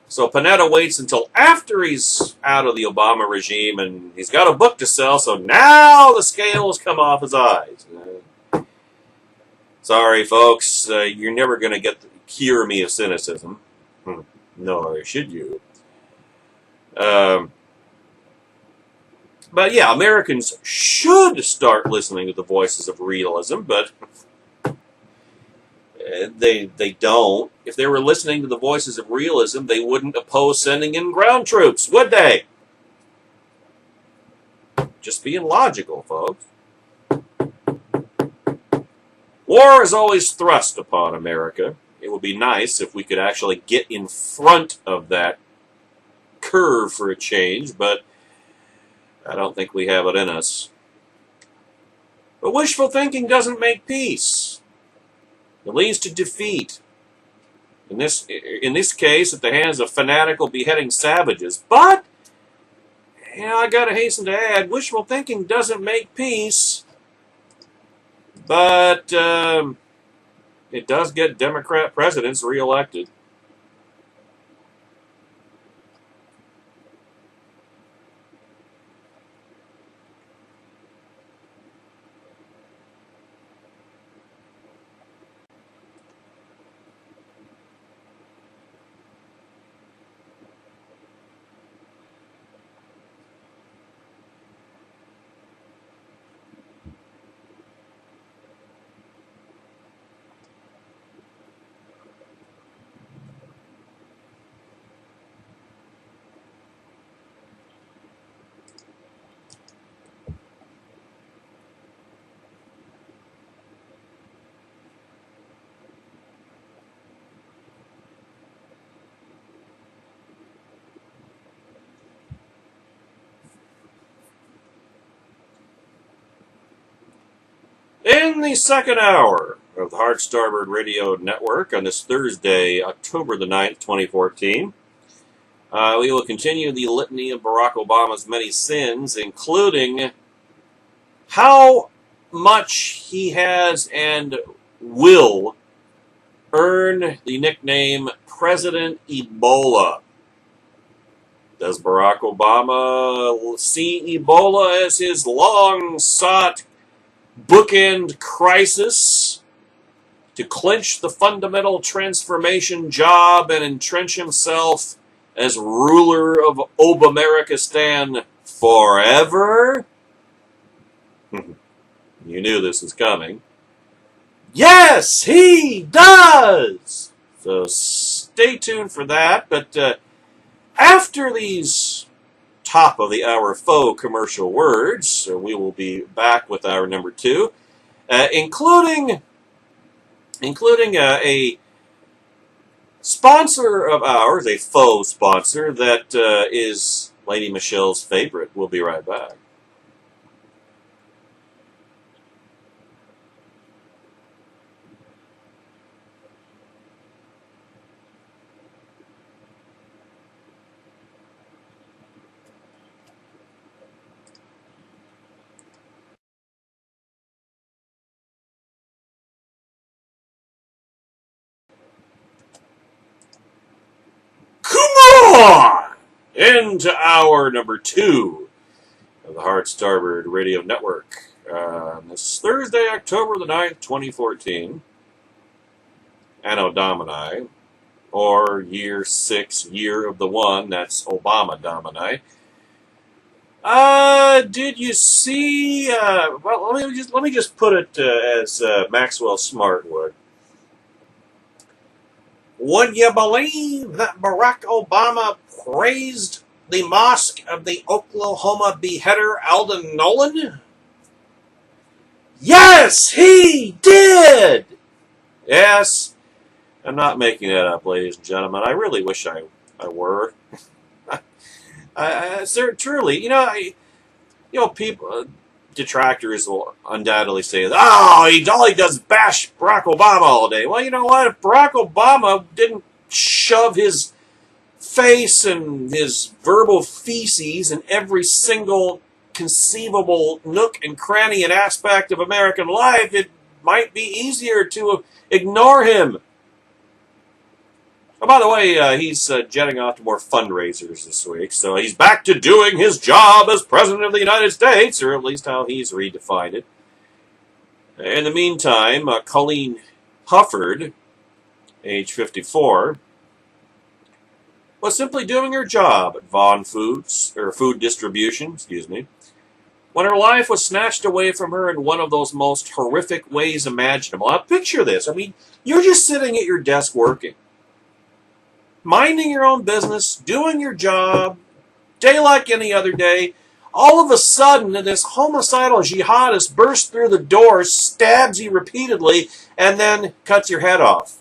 So Panetta waits until after he's out of the Obama regime and he's got a book to sell, so now the scales come off his eyes. Sorry, folks, you're never going to cure me of cynicism. Nor should you. But yeah, Americans should start listening to the voices of realism, but they don't. If they were listening to the voices of realism, they wouldn't oppose sending in ground troops, would they? Just being logical, folks. War is always thrust upon America. It would be nice if we could actually get in front of that curve for a change, but I don't think we have it in us. But wishful thinking doesn't make peace. It leads to defeat. In this case, at the hands of fanatical beheading savages. But, I gotta hasten to add, wishful thinking doesn't make peace. But it does get Democrat presidents reelected. In the second hour of the Hard Starboard Radio Network on this Thursday, October the 9th, 2014, we will continue the litany of Barack Obama's many sins, including how much he has and will earn the nickname President Ebola. Does Barack Obama see Ebola as his long-sought bookend crisis to clinch the fundamental transformation job and entrench himself as ruler of Obamericanistan forever? You knew this was coming. Yes, he does! So stay tuned for that. But after these top-of-the-hour faux commercial words, we will be back with hour number 2, including a sponsor of ours, a faux sponsor, that is Lady Michelle's favorite. We'll be right back. Come on! Into hour number 2 of the Hard Starboard Radio Network. This Thursday, October the 9th, 2014. Anno Domini, or year 6, year of the one, that's Obama Domini. Did you see, well, let me just put it as Maxwell Smart would. Would you believe that Barack Obama praised the Mosque of the Oklahoma Beheader, Alden Nolan? Yes, he did! Yes, I'm not making that up, ladies and gentlemen. I really wish I were. Truly, people, detractors will undoubtedly say, all he does is bash Barack Obama all day. Well, you know what? If Barack Obama didn't shove his face and his verbal feces in every single conceivable nook and cranny and aspect of American life, it might be easier to ignore him. Oh, by the way, he's jetting off to more fundraisers this week, so he's back to doing his job as President of the United States, or at least how he's redefined it. In the meantime, Colleen Hufford, age 54, was simply doing her job at Vaughn Foods, or Food Distribution, when her life was snatched away from her in one of those most horrific ways imaginable. Now, picture this. I mean, you're just sitting at your desk working, minding your own business, doing your job, day like any other day. All of a sudden, this homicidal jihadist bursts through the door, stabs you repeatedly, and then cuts your head off.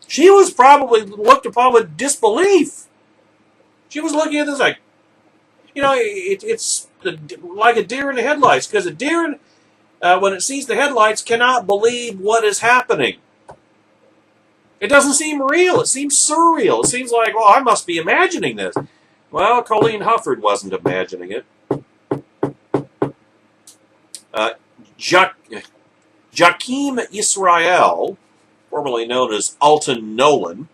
She was probably looked upon with disbelief. She was looking at this like, it's like a deer in the headlights, because a deer, when it sees the headlights, cannot believe what is happening. It doesn't seem real. It seems surreal. It seems like, well, I must be imagining this. Well, Colleen Hufford wasn't imagining it. Jakeem Israel, formerly known as Alton Nolan,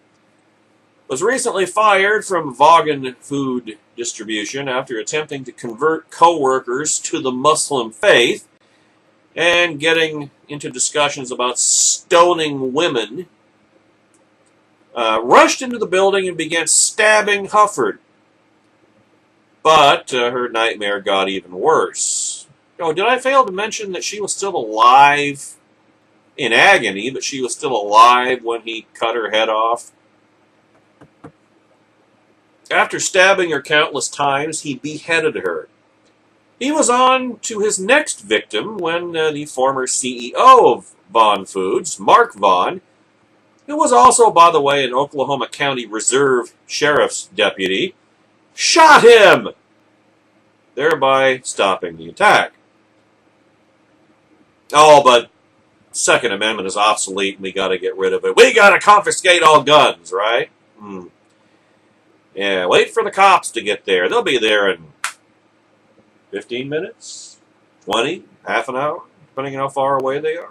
was recently fired from Vaughan Food Distribution after attempting to convert co-workers to the Muslim faith and getting into discussions about stoning women. Rushed into the building and began stabbing Hufford. But her nightmare got even worse. Did I fail to mention that she was still alive in agony, but she was still alive when he cut her head off? After stabbing her countless times, he beheaded her. He was on to his next victim when the former CEO of Vaughn Foods, Mark Vaughn, who was also, by the way, an Oklahoma County Reserve Sheriff's deputy, shot him, thereby stopping the attack. Oh, but Second Amendment is obsolete and we got to get rid of it. We got to confiscate all guns, right? Yeah, wait for the cops to get there. They'll be there in 15 minutes, 20, half an hour, depending on how far away they are.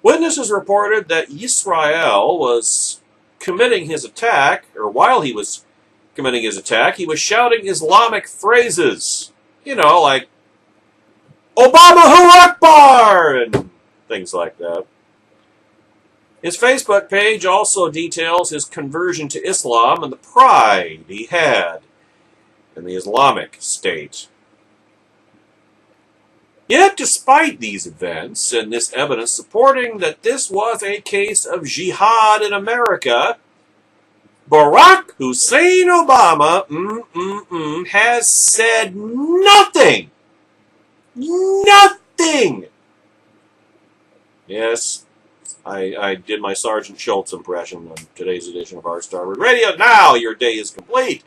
Witnesses reported that Israel was committing his attack, or while he was committing his attack, he was shouting Islamic phrases. You know, like, Obama Hu Akbar! And things like that. His Facebook page also details his conversion to Islam and the pride he had in the Islamic State. Yet, despite these events and this evidence supporting that this was a case of jihad in America, Barack Hussein Obama has said nothing. Nothing! Yes, I did my Sergeant Schultz impression on today's edition of Our Starboard Radio. Now your day is complete.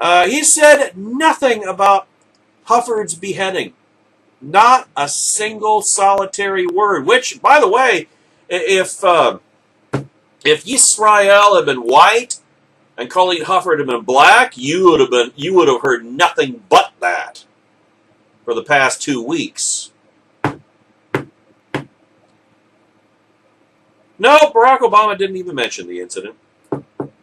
He said nothing about Hufford's beheading. Not a single solitary word. Which, by the way, if Yisrael had been white and Colleen Hufford had been black, you would have heard nothing but that for the past 2 weeks. No, Barack Obama didn't even mention the incident.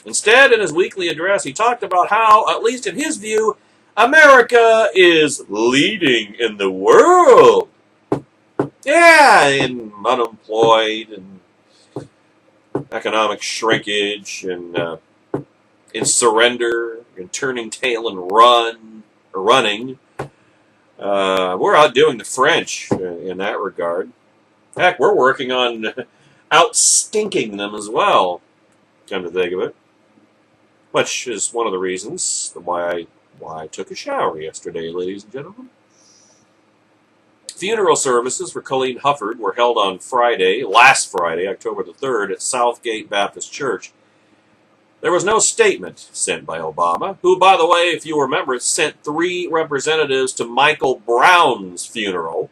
Instead, in his weekly address, he talked about how, at least in his view, America is leading in the world. Yeah, in unemployed and economic shrinkage and in surrender and turning tail and running. We're outdoing the French in that regard. Heck, we're working on outstinking them as well, come to think of it. Which is one of the reasons why I took a shower yesterday, ladies and gentlemen. Funeral services for Colleen Hufford were held on last Friday, October the 3rd, at Southgate Baptist Church. There was no statement sent by Obama, who, by the way, if you remember, sent 3 representatives to Michael Brown's funeral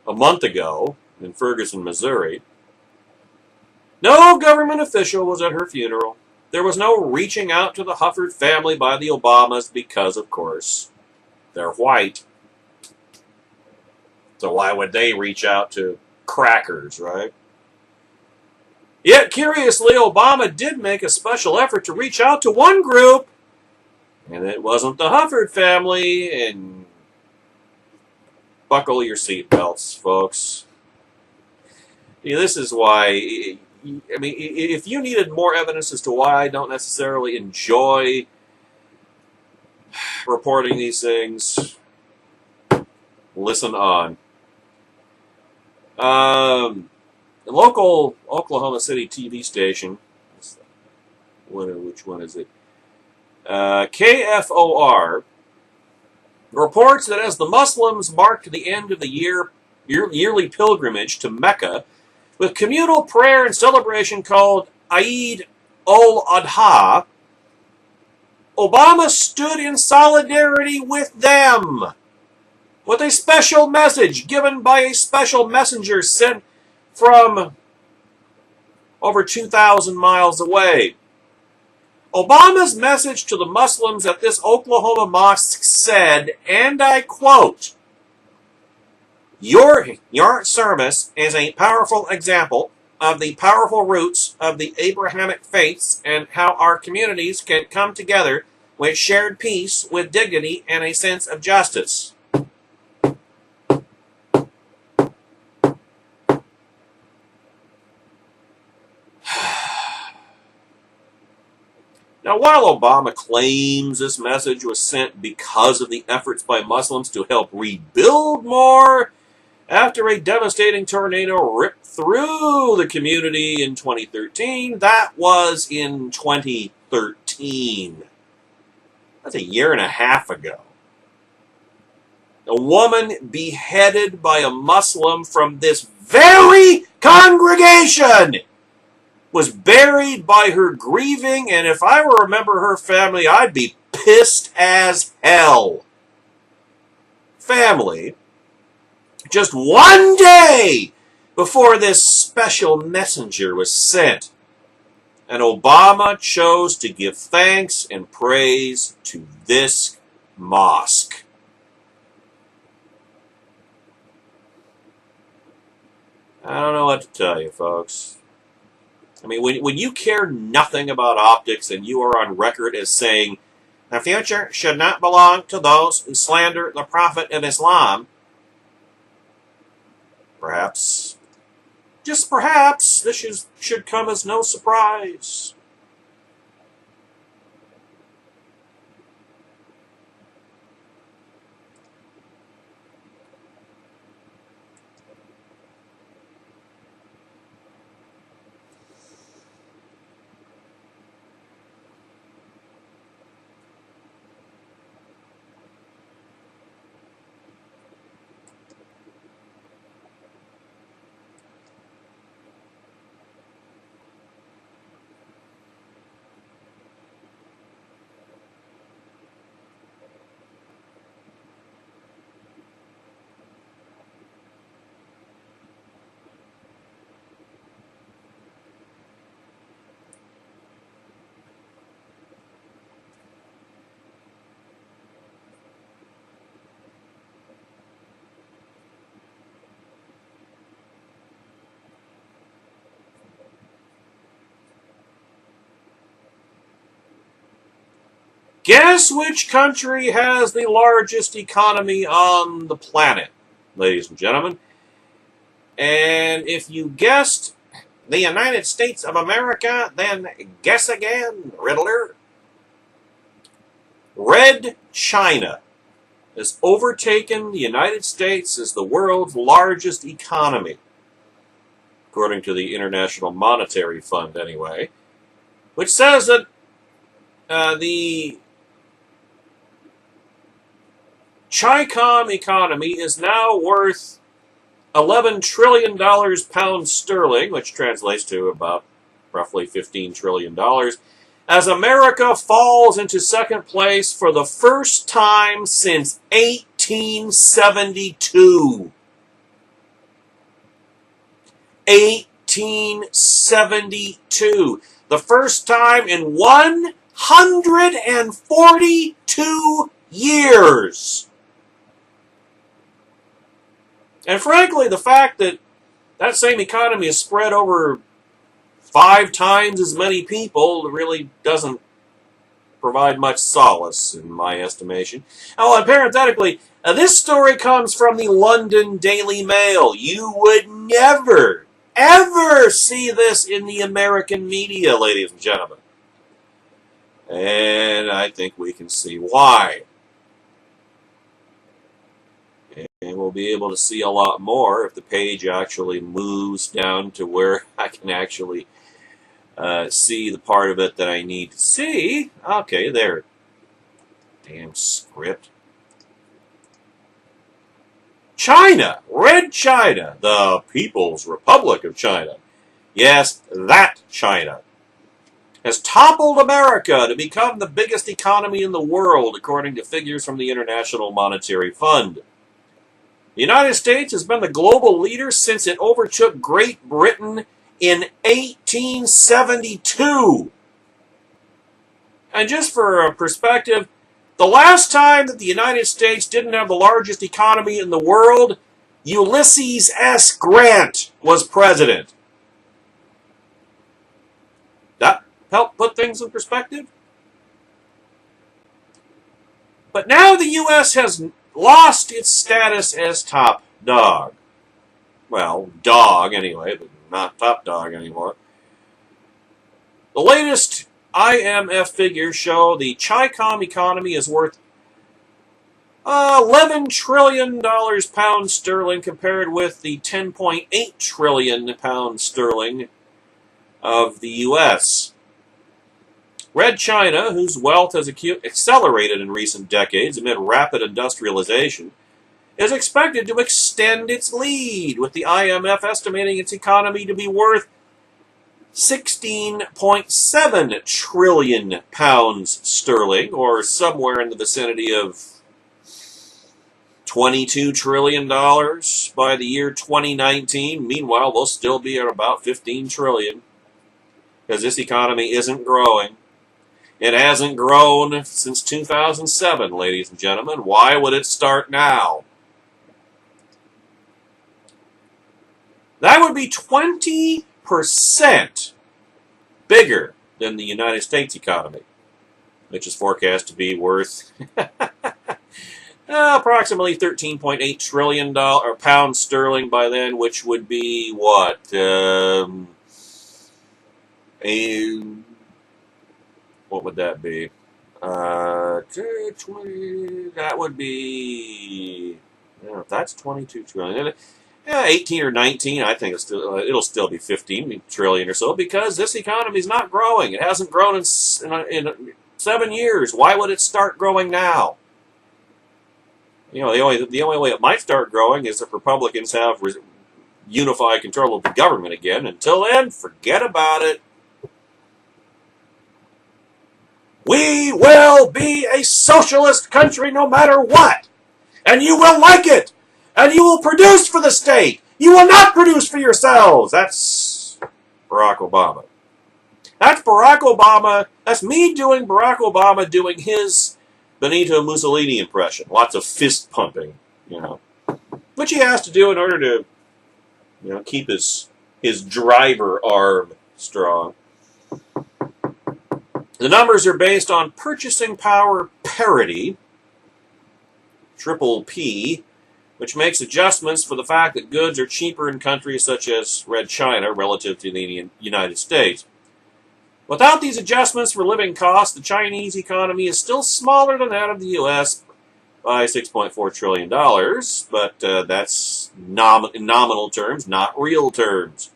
a month ago in Ferguson, Missouri. No government official was at her funeral. There was no reaching out to the Hufford family by the Obamas because, of course, they're white. So why would they reach out to crackers, right? Yet, curiously, Obama did make a special effort to reach out to one group, and it wasn't the Hufford family, and buckle your seatbelts, folks. See, this is why, I mean, if you needed more evidence as to why I don't necessarily enjoy reporting these things, listen on. The local Oklahoma City TV station, which one is it? KFOR reports that as the Muslims marked the end of the yearly pilgrimage to Mecca, with communal prayer and celebration called Eid al-Adha, Obama stood in solidarity with them, with a special message given by a special messenger sent from over 2,000 miles away. Obama's message to the Muslims at this Oklahoma mosque said, and I quote, Your service is a powerful example of the powerful roots of the Abrahamic faiths and how our communities can come together with shared peace, with dignity, and a sense of justice. Now, while Obama claims this message was sent because of the efforts by Muslims to help rebuild more after a devastating tornado ripped through the community in 2013, that was in 2013. That's a year and a half ago. A woman beheaded by a Muslim from this very congregation was buried by her grieving, and if I were to remember her family, I'd be pissed as hell. family, just one day before this special messenger was sent, and Obama chose to give thanks and praise to this mosque. I don't know what to tell you, folks. I mean, when you care nothing about optics and you are on record as saying, the future should not belong to those who slander the Prophet of Islam, perhaps, just perhaps, this should come as no surprise. Guess which country has the largest economy on the planet, ladies and gentlemen? And if you guessed the United States of America, then guess again, Riddler. Red China has overtaken the United States as the world's largest economy, according to the International Monetary Fund anyway, which says that the Chi-Com economy is now worth $11 trillion pounds sterling, which translates to about roughly $15 trillion, as America falls into second place for the first time since 1872. 1872. The first time in 142 years. And frankly, the fact that that same economy is spread over 5 times as many people really doesn't provide much solace, in my estimation. Oh, and parenthetically, this story comes from the London Daily Mail. You would never, ever see this in the American media, ladies and gentlemen. And I think we can see why. And we'll be able to see a lot more if the page actually moves down to where I can actually see the part of it that I need to see. Okay, there. Damn script. China, Red China, the People's Republic of China. Yes, that China has toppled America to become the biggest economy in the world, according to figures from the International Monetary Fund. The United States has been the global leader since it overtook Great Britain in 1872. And just for a perspective, the last time that the United States didn't have the largest economy in the world, Ulysses S. Grant was president. That helped put things in perspective? But now the U.S. has lost its status as top dog. Well, dog anyway, but not top dog anymore. The latest IMF figures show the Chi-Com economy is worth $11 trillion pounds sterling compared with the 10.8 trillion pounds sterling of the U.S. Red China, whose wealth has accelerated in recent decades amid rapid industrialization, is expected to extend its lead, with the IMF estimating its economy to be worth 16.7 trillion pounds sterling, or somewhere in the vicinity of $22 trillion by the year 2019. Meanwhile, we'll still be at about $15 trillion because this economy isn't growing. It hasn't grown since 2007, ladies and gentlemen. Why would it start now? That would be 20% bigger than the United States economy, which is forecast to be worth approximately $13.8 trillion pounds sterling by then, which would be what? What would that be? 20, that would be, if that's 22 trillion. 18 or 19, I think it'll still be 15 trillion or so, because this economy is not growing. It hasn't grown in 7 years. Why would it start growing now? The only way it might start growing is if Republicans have unified control of the government again. Until then, forget about it. We will be a socialist country no matter what. And you will like it. And you will produce for the state. You will not produce for yourselves. That's Barack Obama. That's Barack Obama. That's me doing Barack Obama doing his Benito Mussolini impression. Lots of fist pumping, which he has to do in order to, keep his driver arm strong. The numbers are based on purchasing power parity, triple P, which makes adjustments for the fact that goods are cheaper in countries such as Red China relative to the United States. Without these adjustments for living costs, the Chinese economy is still smaller than that of the U.S. by $6.4 trillion, but that's in nominal terms, not real terms.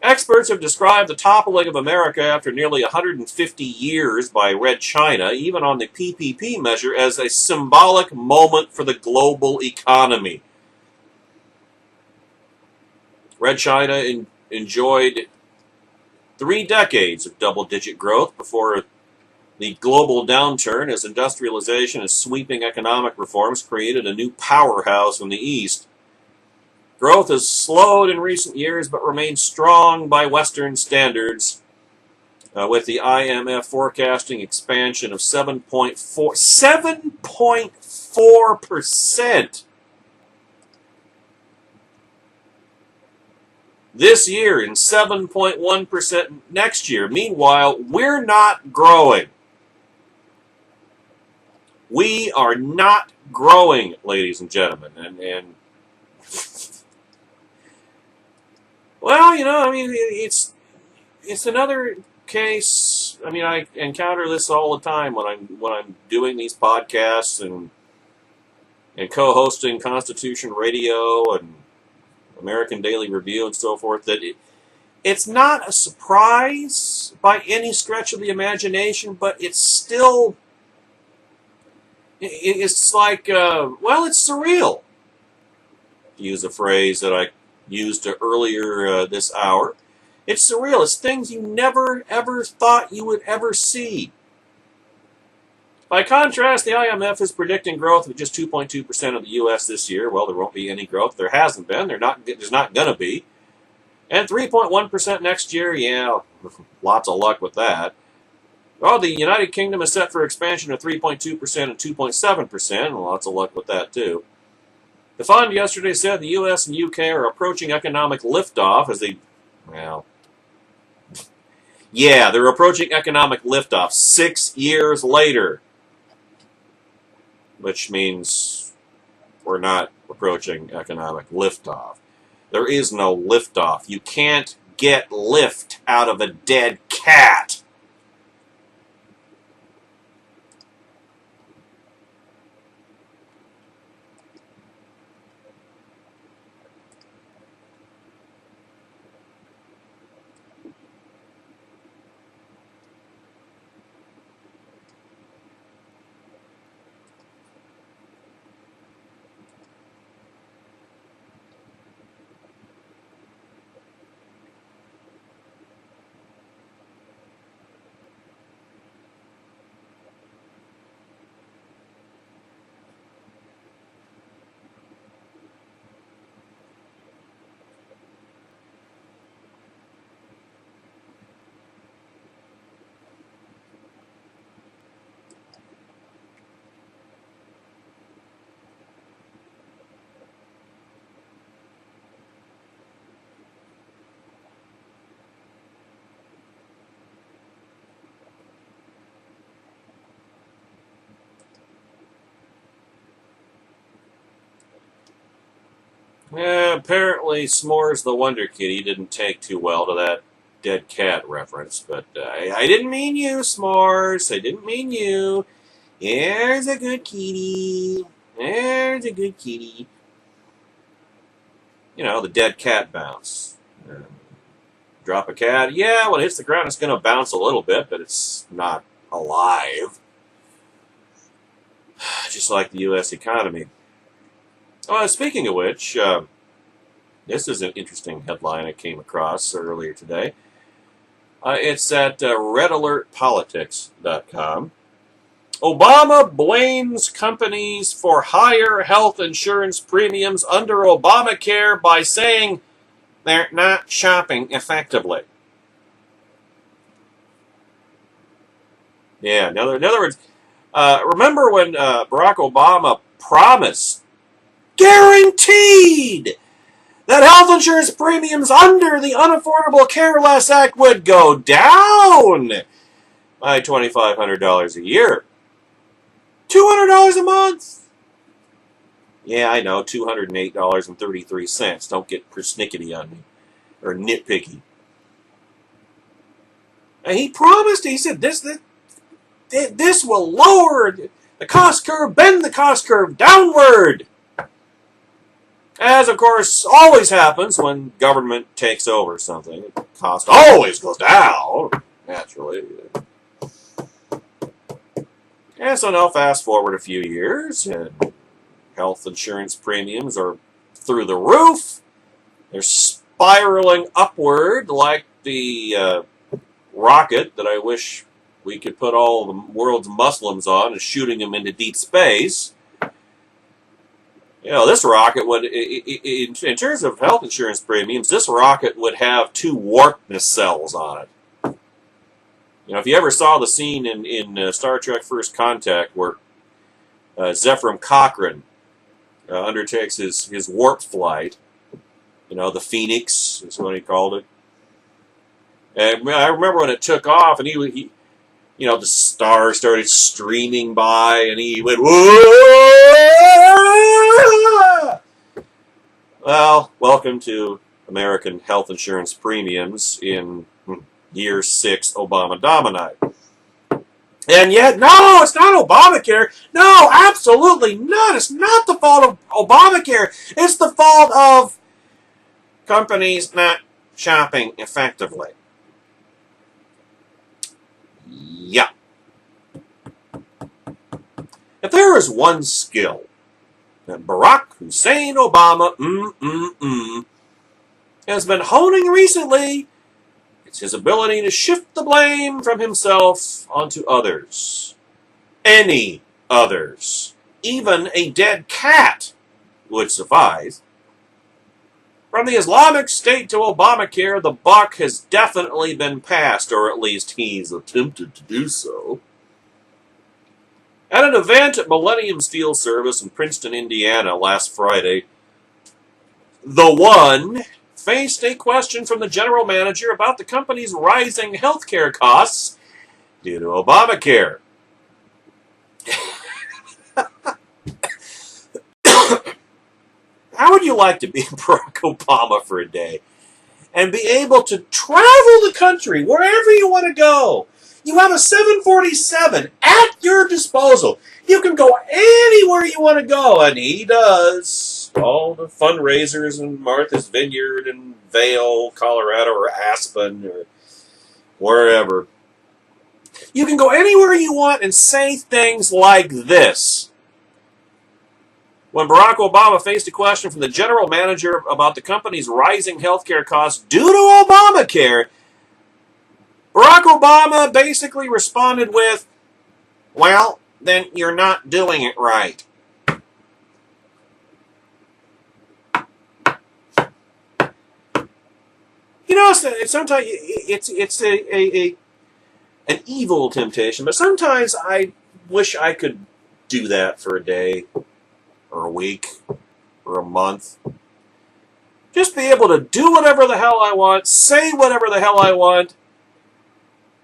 Experts have described the toppling of America after nearly 150 years by Red China, even on the PPP measure, as a symbolic moment for the global economy. Red China enjoyed 3 decades of double-digit growth before the global downturn, as industrialization and sweeping economic reforms created a new powerhouse in the East. Growth has slowed in recent years, but remains strong by Western standards, with the IMF forecasting expansion of 7.4% this year and 7.1% next year. Meanwhile, we're not growing. We are not growing, ladies and gentlemen, and well, it's another case. I encounter this all the time when I'm doing these podcasts and co-hosting Constitution Radio and American Daily Review and so forth, that it's not a surprise by any stretch of the imagination, but it's still, it's like, it's surreal, to use a phrase that I used earlier this hour. It's surreal. It's things you never, ever thought you would ever see. By contrast, the IMF is predicting growth of just 2.2% of the U.S. this year. Well, there won't be any growth. There hasn't been. There's not going to be. And 3.1% next year, yeah, lots of luck with that. Well, the United Kingdom is set for expansion of 3.2% and 2.7%. Lots of luck with that, too. The fund yesterday said the U.S. and U.K. are approaching economic liftoff as they're approaching economic liftoff 6 years later, which means we're not approaching economic liftoff. There is no liftoff. You can't get lift out of a dead cat. Apparently, S'mores the Wonder Kitty didn't take too well to that dead cat reference, but I didn't mean you, S'mores. I didn't mean you. There's a good kitty. There's a good kitty. You know, the dead cat bounce. Drop a cat. Yeah, when it hits the ground, it's going to bounce a little bit, but it's not alive. Just like the U.S. economy. Speaking of which, this is an interesting headline I came across earlier today. It's at redalertpolitics.com. Obama blames companies for higher health insurance premiums under Obamacare by saying they're not shopping effectively. Yeah, in other words, remember when Barack Obama promised, guaranteed, that health insurance premiums under the Unaffordable Care Less Act would go down by $2,500 a year. $200 a month. Yeah, I know, $208.33. Don't get persnickety on me, or nitpicky. And he promised, he said, this will lower the cost curve, bend the cost curve downward. As, of course, always happens when government takes over something. The cost always goes down, naturally. And so now fast forward a few years, and health insurance premiums are through the roof. They're spiraling upward like the rocket that I wish we could put all the world's Muslims on and shooting them into deep space. You know, this rocket would, in terms of health insurance premiums, this rocket would have 2 warp nacelles on it. You know, if you ever saw the scene in Star Trek First Contact where Zefram Cochrane undertakes his warp flight, you know, the Phoenix is what he called it. And I remember when it took off, and he you know, the stars started streaming by, and he went, whoa! Well, welcome to American health insurance premiums in year 6 Obama Dominate. And yet, no, it's not Obamacare. No, absolutely not. It's not the fault of Obamacare. It's the fault of companies not shopping effectively. Yeah. If there is one skill that Barack Hussein Obama has been honing recently, it's his ability to shift the blame from himself onto others. Any others. Even a dead cat would suffice. From the Islamic State to Obamacare, the buck has definitely been passed, or at least he's attempted to do so. At an event at Millennium Steel Service in Princeton, Indiana last Friday, the one faced a question from the general manager about the company's rising healthcare costs due to Obamacare. How would you like to be Barack Obama for a day and be able to travel the country wherever you want to go? You have a 747 at your disposal. You can go anywhere you want to go, and he does. All the fundraisers in Martha's Vineyard and Vail, Colorado, or Aspen, or wherever. You can go anywhere you want and say things like this. When Barack Obama faced a question from the general manager about the company's rising healthcare costs due to Obamacare, Barack Obama basically responded with, well, then you're not doing it right. You know, sometimes it's an evil temptation, but sometimes I wish I could do that for a day, or a week, or a month. Just be able to do whatever the hell I want, say whatever the hell I want,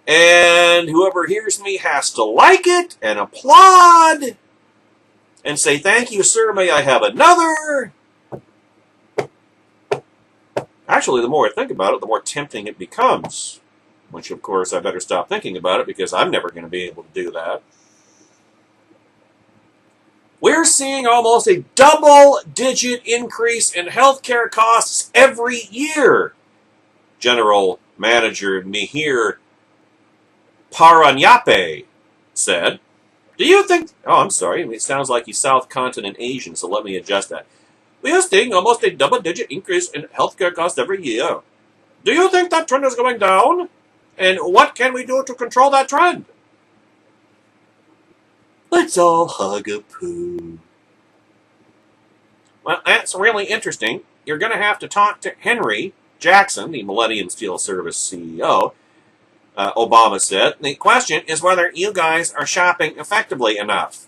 and whoever hears me has to like it and applaud and say, thank you, sir, may I have another? Actually, the more I think about it, the more tempting it becomes. Which, of course, I better stop thinking about it because I'm never going to be able to do that. We're seeing almost a double-digit increase in healthcare costs every year, General Manager Mihir Paranyape said. Do you think... Oh, I'm sorry. It sounds like he's South Continent Asian, so let me adjust that. We are seeing almost a double-digit increase in healthcare costs every year. Do you think that trend is going down? And what can we do to control that trend? Let's all hug a poo. Well, that's really interesting. You're going to have to talk to Henry Jackson, the Millennium Steel Service CEO, Obama said. The question is whether you guys are shopping effectively enough.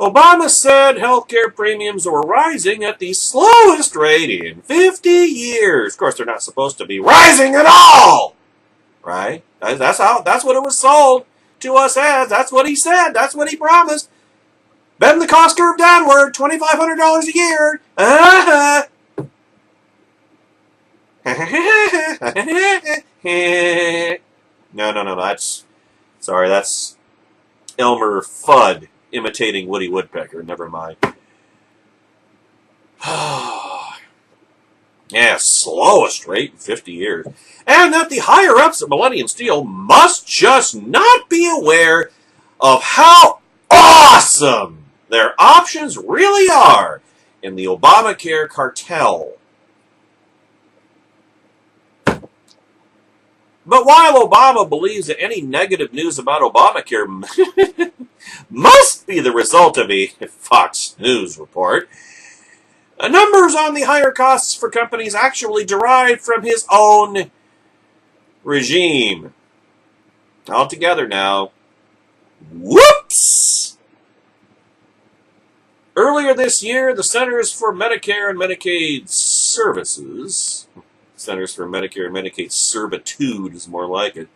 Obama said healthcare premiums were rising at the slowest rate in 50 years. Of course, they're not supposed to be rising at all, right? That's what it was sold to us as. That's what he said. That's what he promised. Bend the cost curve downward, $2,500 a year. No. That's Elmer Fudd imitating Woody Woodpecker. Never mind. Yeah, slowest rate in 50 years. And that the higher-ups at Millennium Steel must just not be aware of how awesome their options really are in the Obamacare cartel. But while Obama believes that any negative news about Obamacare must be the result of a Fox News report, numbers on the higher costs for companies actually derived from his own regime. All together now. Whoops! Earlier this year, the Centers for Medicare and Medicaid Services, Centers for Medicare and Medicaid Servitude is more like it,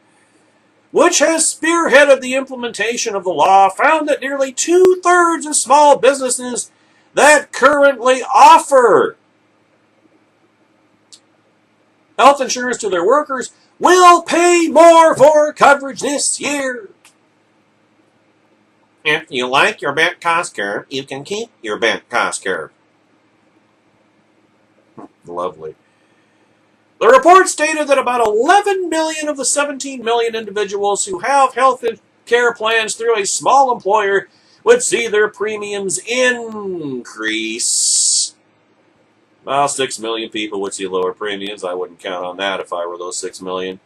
which has spearheaded the implementation of the law, found that nearly 2/3 of small businesses that currently offer health insurance to their workers will pay more for coverage this year. If you like your bent cost curve, you can keep your bent cost curve. Lovely. The report stated that about 11 million of the 17 million individuals who have health care plans through a small employer would see their premiums increase. Well, 6 million people would see lower premiums. I wouldn't count on that if I were those 6 million.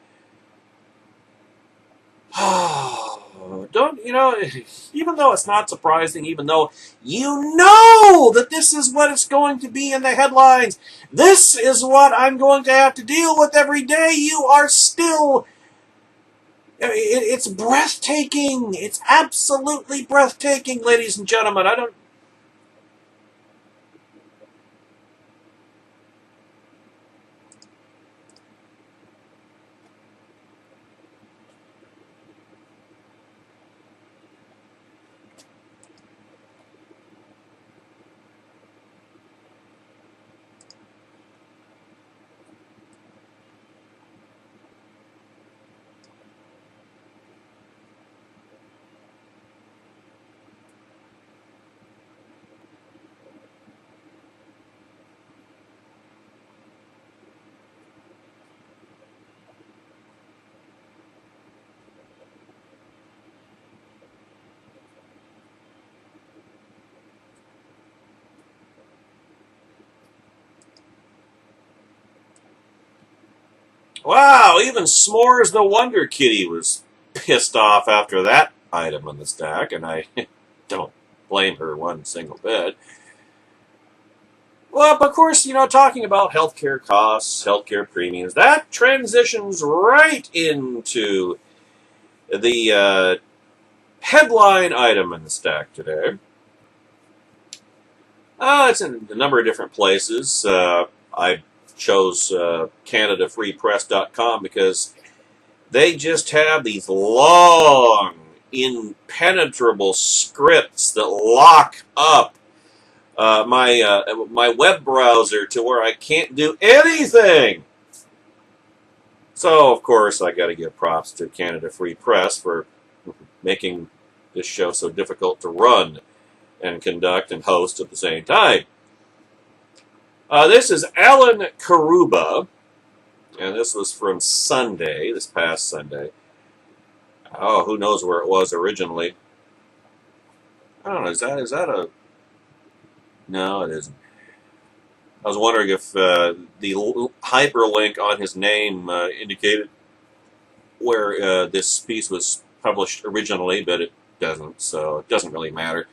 Even though it's not surprising, even though you know that this is what it's going to be in the headlines, this is what I'm going to have to deal with every day, you are still... It's breathtaking. It's absolutely breathtaking, ladies and gentlemen. Wow, even S'mores the Wonder Kitty was pissed off after that item on the stack, and I don't blame her one single bit. Well, of course, talking about healthcare costs, healthcare premiums, that transitions right into the headline item in the stack today. It's in a number of different places. I chose CanadaFreePress.com because they just have these long, impenetrable scripts that lock up my web browser to where I can't do anything. So, of course, I got to give props to Canada Free Press for making this show so difficult to run and conduct and host at the same time. This is Alan Karuba, and this was from Sunday, this past Sunday. Oh, who knows where it was originally. I don't know, is that a... No, it isn't. I was wondering if the hyperlink on his name indicated where this piece was published originally, but it doesn't, so it doesn't really matter.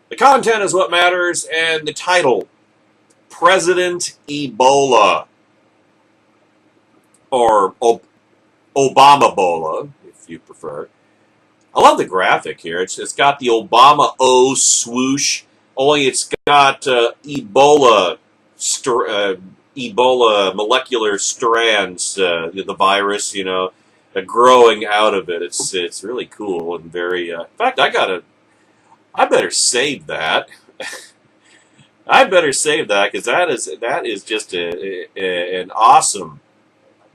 The content is what matters, and the title, President Ebola, or Obama-bola, if you prefer. I love the graphic here. It's got the Obama O swoosh, only it's got Ebola molecular strands, the virus, growing out of it. It's really cool and very. In fact, I better save that. I better save that because that is just an awesome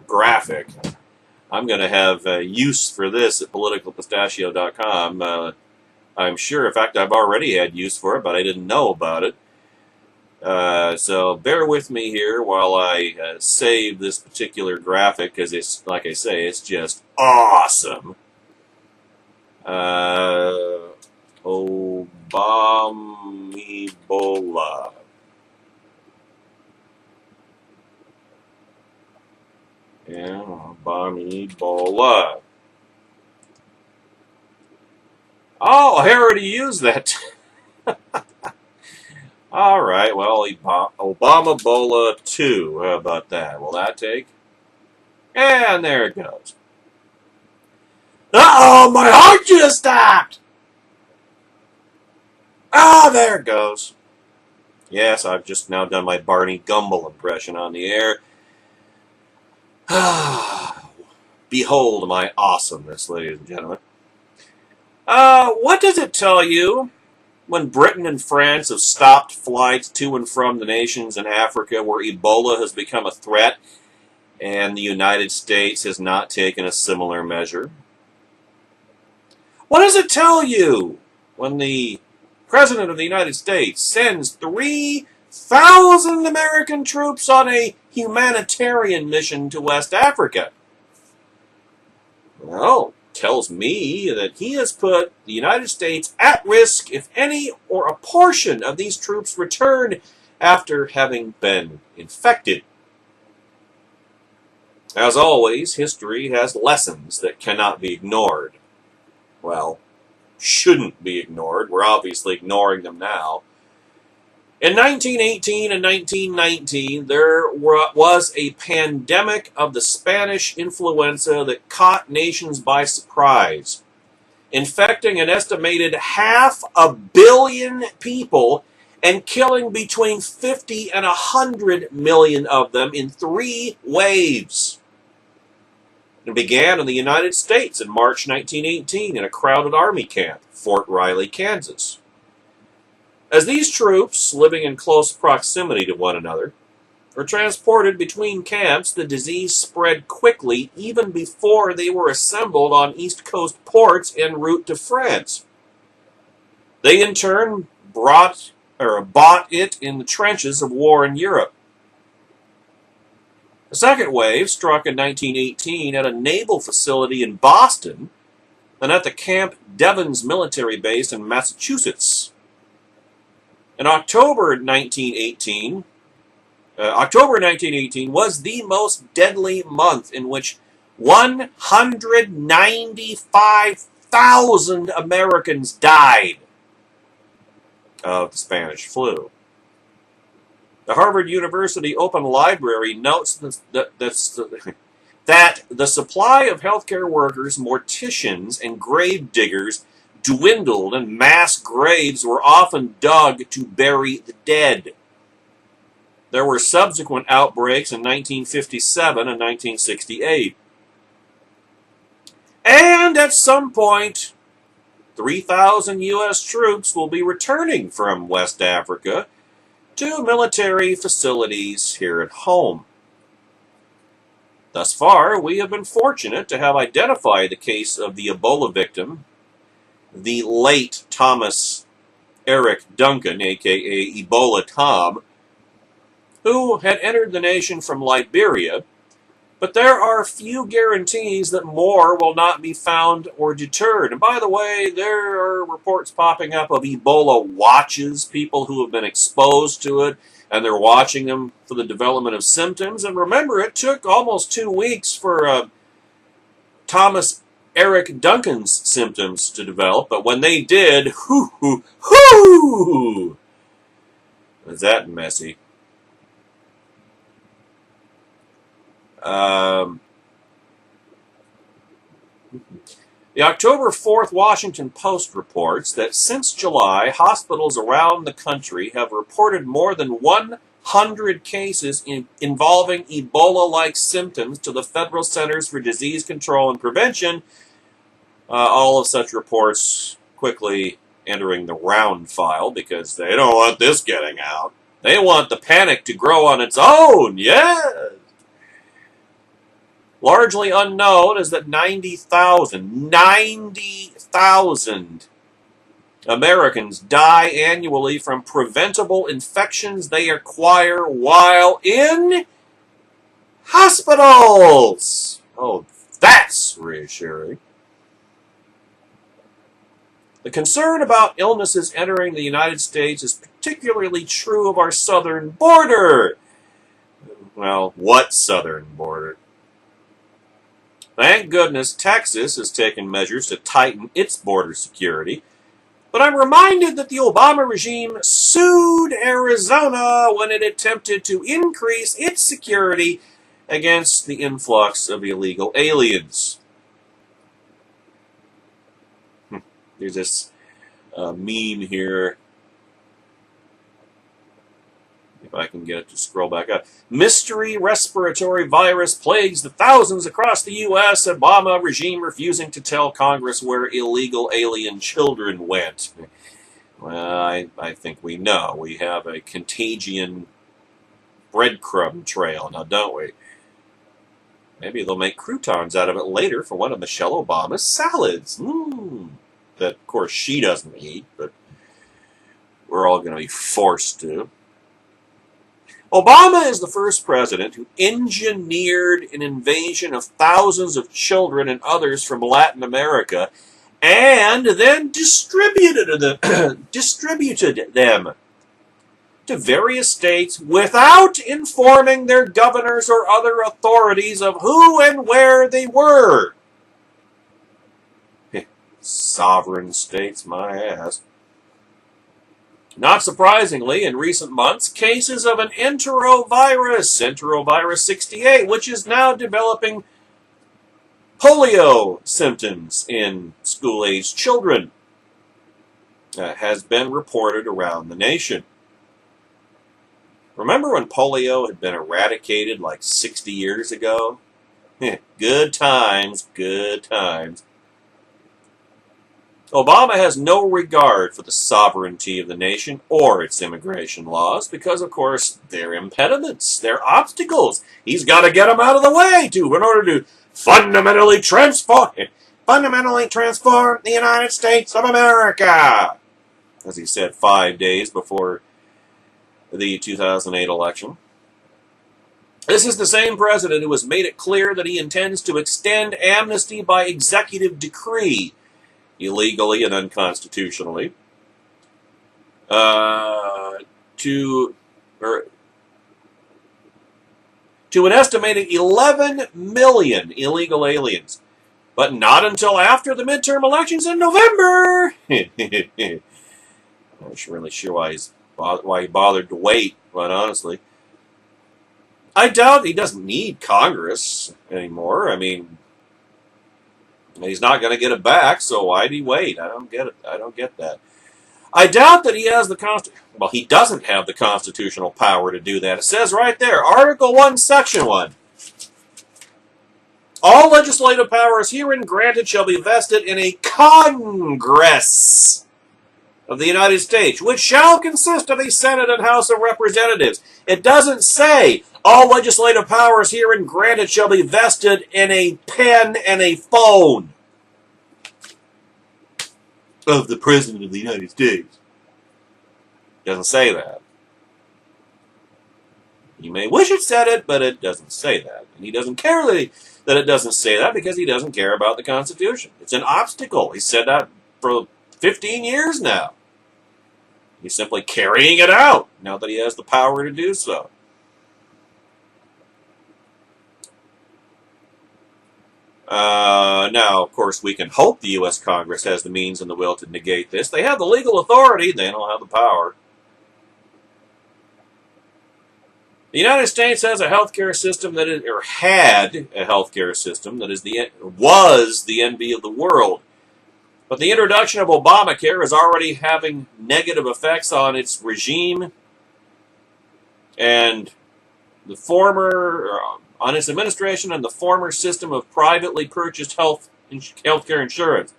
graphic. I'm going to have use for this at politicalpistachio.com. I'm sure. In fact, I've already had use for it, but I didn't know about it. So bear with me here while I save this particular graphic, because it's, like I say, it's just awesome. Ebola. Yeah, Ebola. Oh, I already used that. All right, well, Obama-bola 2. How about that? Will that take? And there it goes. Uh-oh, my heart just stopped! Ah, there it goes. Yes, I've just now done my Barney Gumble impression on the air. Behold my awesomeness, ladies and gentlemen. What does it tell you when Britain and France have stopped flights to and from the nations in Africa where Ebola has become a threat and the United States has not taken a similar measure? What does it tell you when the President of the United States sends 3,000 American troops on a humanitarian mission to West Africa? Well, tells me that he has put the United States at risk if any or a portion of these troops return after having been infected. As always, history has lessons that cannot be ignored. Well, shouldn't be ignored. We're obviously ignoring them now. In 1918 and 1919, there was a pandemic of the Spanish influenza that caught nations by surprise, infecting an estimated 500 million people and killing between 50 and 100 million of them in 3 waves. It began in the United States in March 1918 in a crowded army camp, Fort Riley, Kansas. As these troops, living in close proximity to one another, were transported between camps, the disease spread quickly even before they were assembled on East Coast ports en route to France. They in turn bought it in the trenches of war in Europe. The second wave struck in 1918 at a naval facility in Boston and at the Camp Devens military base in Massachusetts. In October 1918 was the most deadly month in which 195,000 Americans died of the Spanish flu. The Harvard University Open Library notes that the supply of healthcare workers, morticians, and grave diggers dwindled, and mass graves were often dug to bury the dead. There were subsequent outbreaks in 1957 and 1968. And at some point, 3,000 U.S. troops will be returning from West Africa to military facilities here at home. Thus far, we have been fortunate to have identified the case of the Ebola victim, the late Thomas Eric Duncan, a.k.a. Ebola Tom, who had entered the nation from Liberia, but there are few guarantees that more will not be found or deterred. And by the way, there are reports popping up of Ebola watches, people who have been exposed to it, and they're watching them for the development of symptoms. And remember, it took almost 2 weeks for Thomas Eric Duncan's symptoms to develop, but when they did, was that messy. The October 4th Washington Post reports that since July, hospitals around the country have reported more than 100 cases involving Ebola-like symptoms to the Federal Centers for Disease Control and Prevention. All of such reports quickly entering the round file because they don't want this getting out. They want the panic to grow on its own, yes! Largely unknown is that 90,000 Americans die annually from preventable infections they acquire while in hospitals. Oh, that's reassuring. The concern about illnesses entering the United States is particularly true of our southern border. Well, what southern border? Thank goodness Texas has taken measures to tighten its border security, but I'm reminded that the Obama regime sued Arizona when it attempted to increase its security against the influx of illegal aliens. There's this meme here. If I can get it to scroll back up. Mystery respiratory virus plagues the thousands across the U.S. Obama regime refusing to tell Congress where illegal alien children went. Well, I think we know. We have a contagion breadcrumb trail now, don't we? Maybe they'll make croutons out of it later for one of Michelle Obama's salads. That, of course, she doesn't eat, but we're all going to be forced to. Obama is the first president who engineered an invasion of thousands of children and others from Latin America and then distributed them to various states without informing their governors or other authorities of who and where they were. Sovereign states, my ass. Not surprisingly, in recent months, cases of an enterovirus 68, which is now developing polio symptoms in school-aged children, has been reported around the nation. Remember when polio had been eradicated like 60 years ago? Good times, good times. Obama has no regard for the sovereignty of the nation or its immigration laws because, of course, they're impediments, they're obstacles. He's got to get them out of the way in order to fundamentally transform the United States of America, as he said 5 days before the 2008 election. This is the same president who has made it clear that he intends to extend amnesty by executive decree, illegally and unconstitutionally, to an estimated 11 million illegal aliens, but not until after the midterm elections in November. I'm not really sure why he bothered to wait, but honestly, I doubt he doesn't need Congress anymore. I mean, he's not going to get it back, so why'd he wait? I don't get it. I don't get that. I doubt that he has well, he doesn't have the constitutional power to do that. It says right there, Article 1, Section 1. All legislative powers herein granted shall be vested in a Congress of the United States, which shall consist of a Senate and House of Representatives. It doesn't say all legislative powers herein granted shall be vested in a pen and a phone of the President of the United States. It doesn't say that. You may wish it said it, but it doesn't say that. And he doesn't care that it doesn't say that because he doesn't care about the Constitution. It's an obstacle. He said that for 15 years now. He's simply carrying it out now that he has the power to do so. Now, of course, we can hope the U.S. Congress has the means and the will to negate this. They have the legal authority. They don't have the power. The United States has a healthcare system that is, or had a healthcare system that was the envy of the world. But the introduction of Obamacare is already having negative effects on its regime and on its administration and the former system of privately purchased healthcare insurance.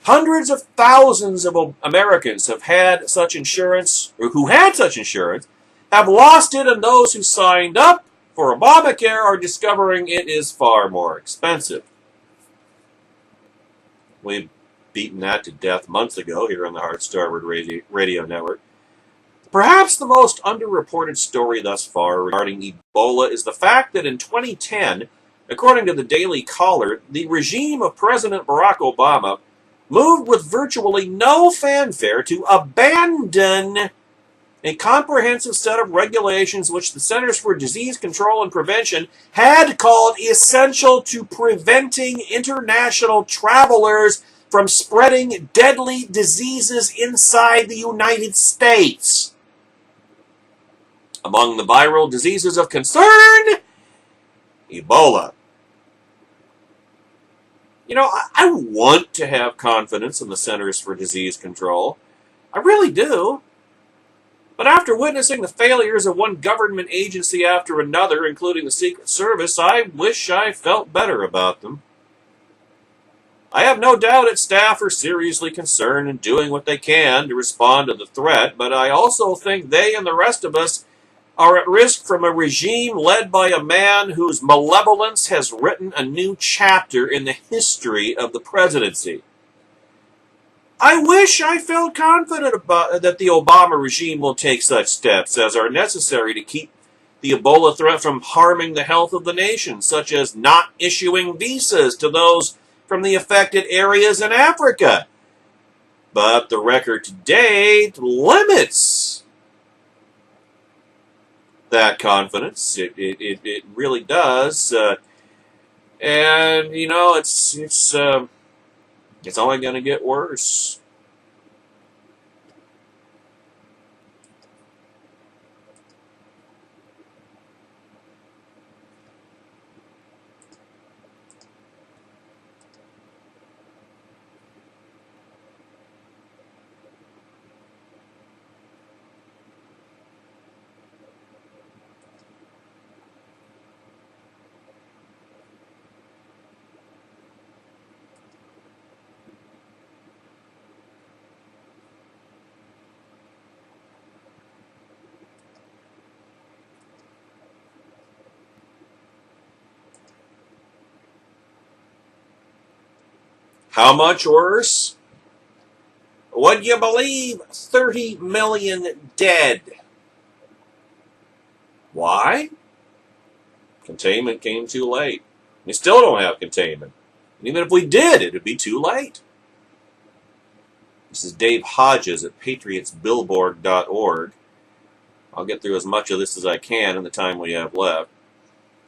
Hundreds of thousands of Americans have had such insurance, or who had such insurance, have lost it, and those who signed up for Obamacare are discovering it is far more expensive. We've beaten that to death months ago here on the Hard Starboard Radio Network. Perhaps the most underreported story thus far regarding Ebola is the fact that in 2010, according to the Daily Caller, the regime of President Barack Obama moved with virtually no fanfare to abandon a comprehensive set of regulations which the Centers for Disease Control and Prevention had called essential to preventing international travelers from spreading deadly diseases inside the United States. Among the viral diseases of concern, Ebola. You know, I want to have confidence in the Centers for Disease Control. I really do. But after witnessing the failures of one government agency after another, including the Secret Service, I wish I felt better about them. I have no doubt its staff are seriously concerned and doing what they can to respond to the threat, but I also think they and the rest of us are at risk from a regime led by a man whose malevolence has written a new chapter in the history of the presidency. I wish I felt confident that the Obama regime will take such steps as are necessary to keep the Ebola threat from harming the health of the nation, such as not issuing visas to those from the affected areas in Africa. But the record to date limits that confidence. It really does. And, you know, it's only going to get worse. How much worse? Would you believe 30 million dead? Why? Containment came too late. We still don't have containment. And even if we did, it would be too late. This is Dave Hodges at patriotsbillboard.org. I'll get through as much of this as I can in the time we have left.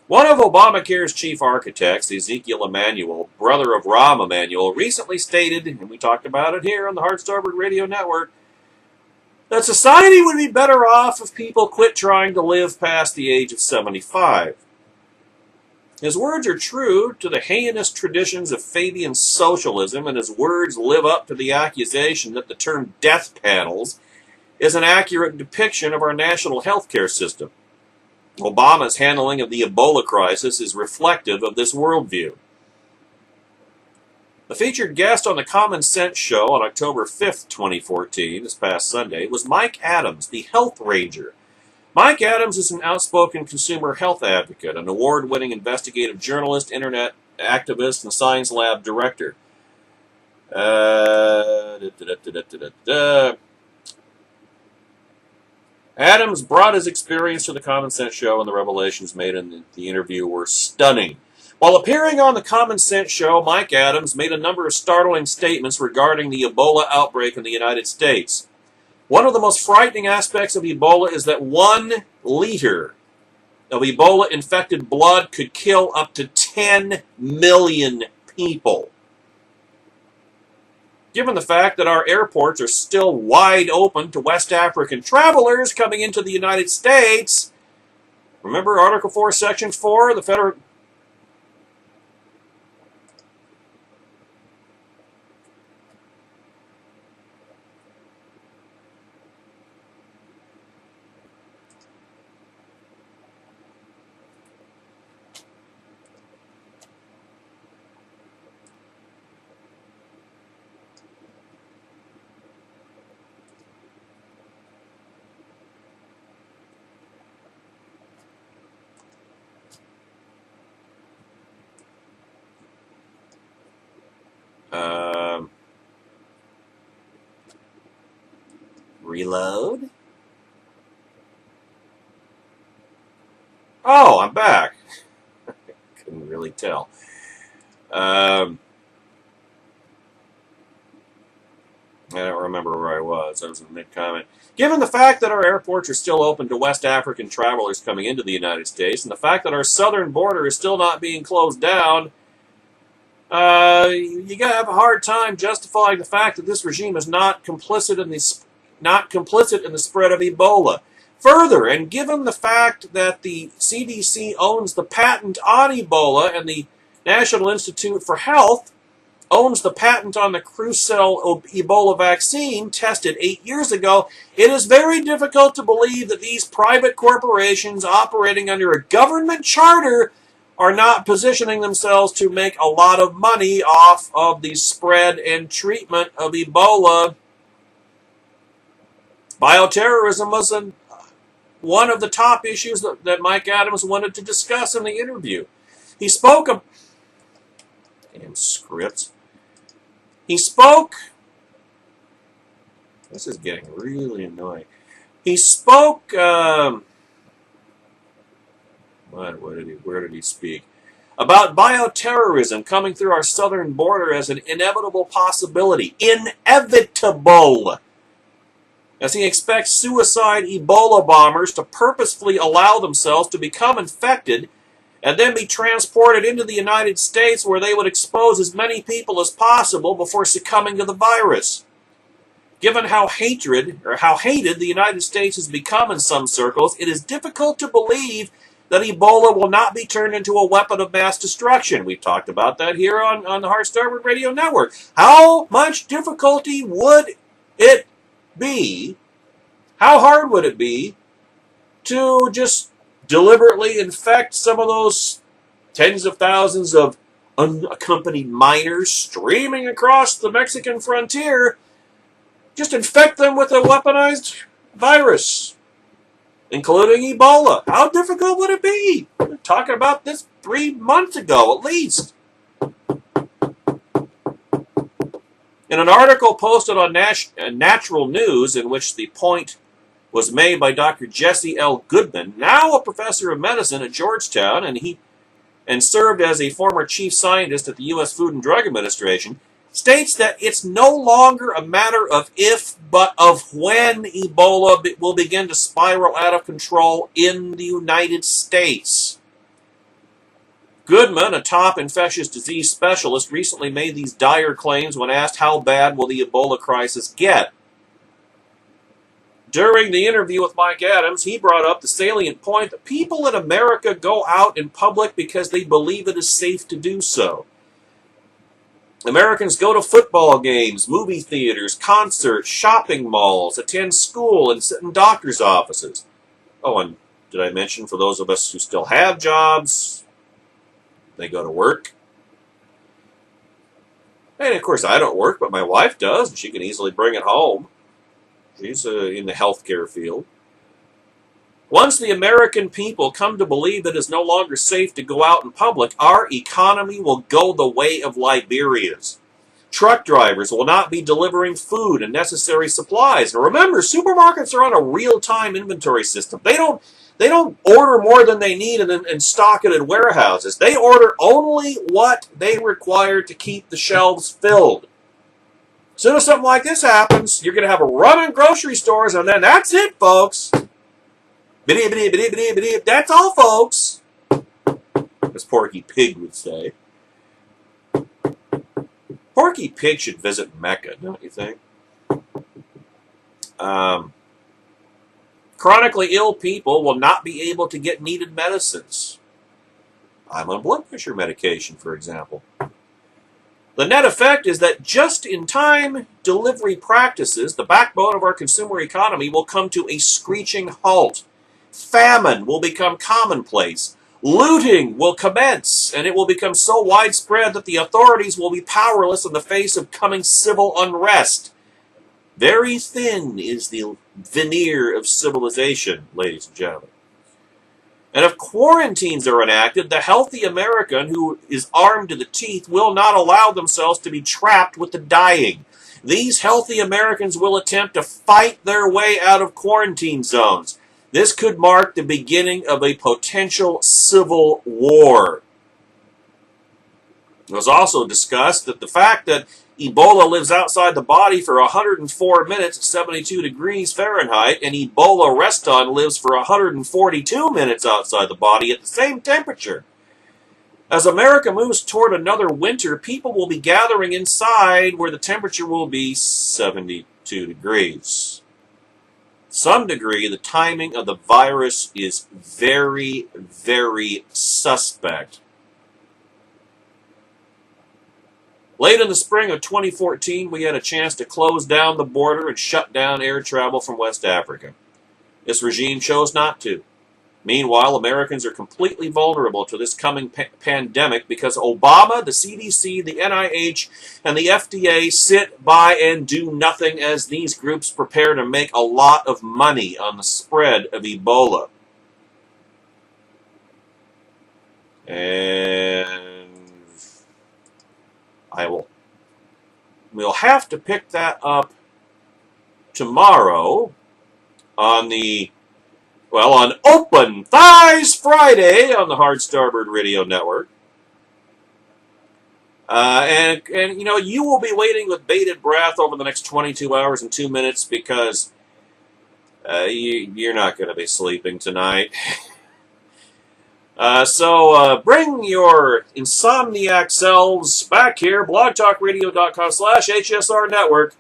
One of Obamacare's chief architects, Ezekiel Emanuel, brother of Rahm Emanuel, recently stated, and we talked about it here on the Hard Starboard Radio Network, that society would be better off if people quit trying to live past the age of 75. His words are true to the heinous traditions of Fabian socialism, and his words live up to the accusation that the term death panels is an accurate depiction of our national healthcare system. Obama's handling of the Ebola crisis is reflective of this worldview. The featured guest on the Common Sense Show on October 5th, 2014, this past Sunday, was Mike Adams, the Health Ranger. Mike Adams is an outspoken consumer health advocate, an award-winning investigative journalist, internet activist, and science lab director. Adams brought his experience to the Common Sense Show, and the revelations made in the interview were stunning. While appearing on the Common Sense Show, Mike Adams made a number of startling statements regarding the Ebola outbreak in the United States. One of the most frightening aspects of Ebola is that 1 liter of Ebola-infected blood could kill up to 10 million people. Given the fact that our airports are still wide open to West African travelers coming into the United States, remember Article 4, Section 4, the federal... Reload. Oh, I'm back. Couldn't really tell. I don't remember where I was. I was in mid-comment. Given the fact that our airports are still open to West African travelers coming into the United States, and the fact that our southern border is still not being closed down, you gotta have a hard time justifying the fact that this regime is not complicit in the spread of Ebola. Further, and given the fact that the CDC owns the patent on Ebola and the National Institute for Health owns the patent on the Crucell Ebola vaccine tested 8 years ago, it is very difficult to believe that these private corporations operating under a government charter are not positioning themselves to make a lot of money off of the spread and treatment of Ebola. Bioterrorism was one of the top issues that Mike Adams wanted to discuss in the interview. He spoke of... Damn scripts. He spoke... This is getting really annoying. He spoke... where did he speak? About bioterrorism coming through our southern border as an inevitable possibility. Inevitable! As he expects suicide Ebola bombers to purposefully allow themselves to become infected and then be transported into the United States where they would expose as many people as possible before succumbing to the virus. Given how hated the United States has become in some circles, it is difficult to believe that Ebola will not be turned into a weapon of mass destruction. We've talked about that here on the Heart Starboard Radio Network. How much difficulty would it be, how hard would it be to just deliberately infect some of those tens of thousands of unaccompanied minors streaming across the Mexican frontier, just infect them with a weaponized virus, including Ebola? How difficult would it be? We were talking about this 3 months ago, at least. In an article posted on Natural News, in which the point was made by Dr. Jesse L. Goodman, now a professor of medicine at Georgetown, and served as a former chief scientist at the U.S. Food and Drug Administration, states that it's no longer a matter of if, but of when Ebola will begin to spiral out of control in the United States. Goodman, a top infectious disease specialist, recently made these dire claims when asked how bad will the Ebola crisis get. During the interview with Mike Adams, he brought up the salient point that people in America go out in public because they believe it is safe to do so. Americans go to football games, movie theaters, concerts, shopping malls, attend school, and sit in doctor's offices. Oh, and did I mention, for those of us who still have jobs, they go to work? And of course, I don't work, but my wife does, and she can easily bring it home. She's in the healthcare field. Once the American people come to believe that it is no longer safe to go out in public, our economy will go the way of Liberia's. Truck drivers will not be delivering food and necessary supplies. And remember, supermarkets are on a real-time inventory system. They don't order more than they need and stock it in warehouses. They order only what they require to keep the shelves filled. As soon as something like this happens, you're going to have a run in grocery stores, and then that's it, folks. That's all, folks. As Porky Pig would say. Porky Pig should visit Mecca, don't you think? Chronically ill people will not be able to get needed medicines. I'm on blood pressure medication, for example. The net effect is that just-in-time delivery practices, the backbone of our consumer economy, will come to a screeching halt. Famine will become commonplace. Looting will commence, and it will become so widespread that the authorities will be powerless in the face of coming civil unrest. Very thin is the veneer of civilization, ladies and gentlemen. And if quarantines are enacted, the healthy American who is armed to the teeth will not allow themselves to be trapped with the dying. These healthy Americans will attempt to fight their way out of quarantine zones. This could mark the beginning of a potential civil war. It was also discussed that the fact that Ebola lives outside the body for 104 minutes at 72 degrees Fahrenheit, and Ebola reston lives for 142 minutes outside the body at the same temperature. As America moves toward another winter, people will be gathering inside where the temperature will be 72 degrees. To some degree, the timing of the virus is very, very suspect. Late in the spring of 2014, we had a chance to close down the border and shut down air travel from West Africa. This regime chose not to. Meanwhile, Americans are completely vulnerable to this coming pandemic because Obama, the CDC, the NIH, and the FDA sit by and do nothing as these groups prepare to make a lot of money on the spread of Ebola. And we'll have to pick that up tomorrow on Open Thighs Friday on the Hard Starboard Radio Network. And you know, you will be waiting with bated breath over the next 22 hours and 2 minutes because you're not going to be sleeping tonight. So bring your insomniac selves back here, blogtalkradio.com/HSR Network,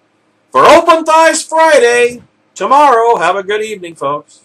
for Open Thighs Friday tomorrow. Have a good evening, folks.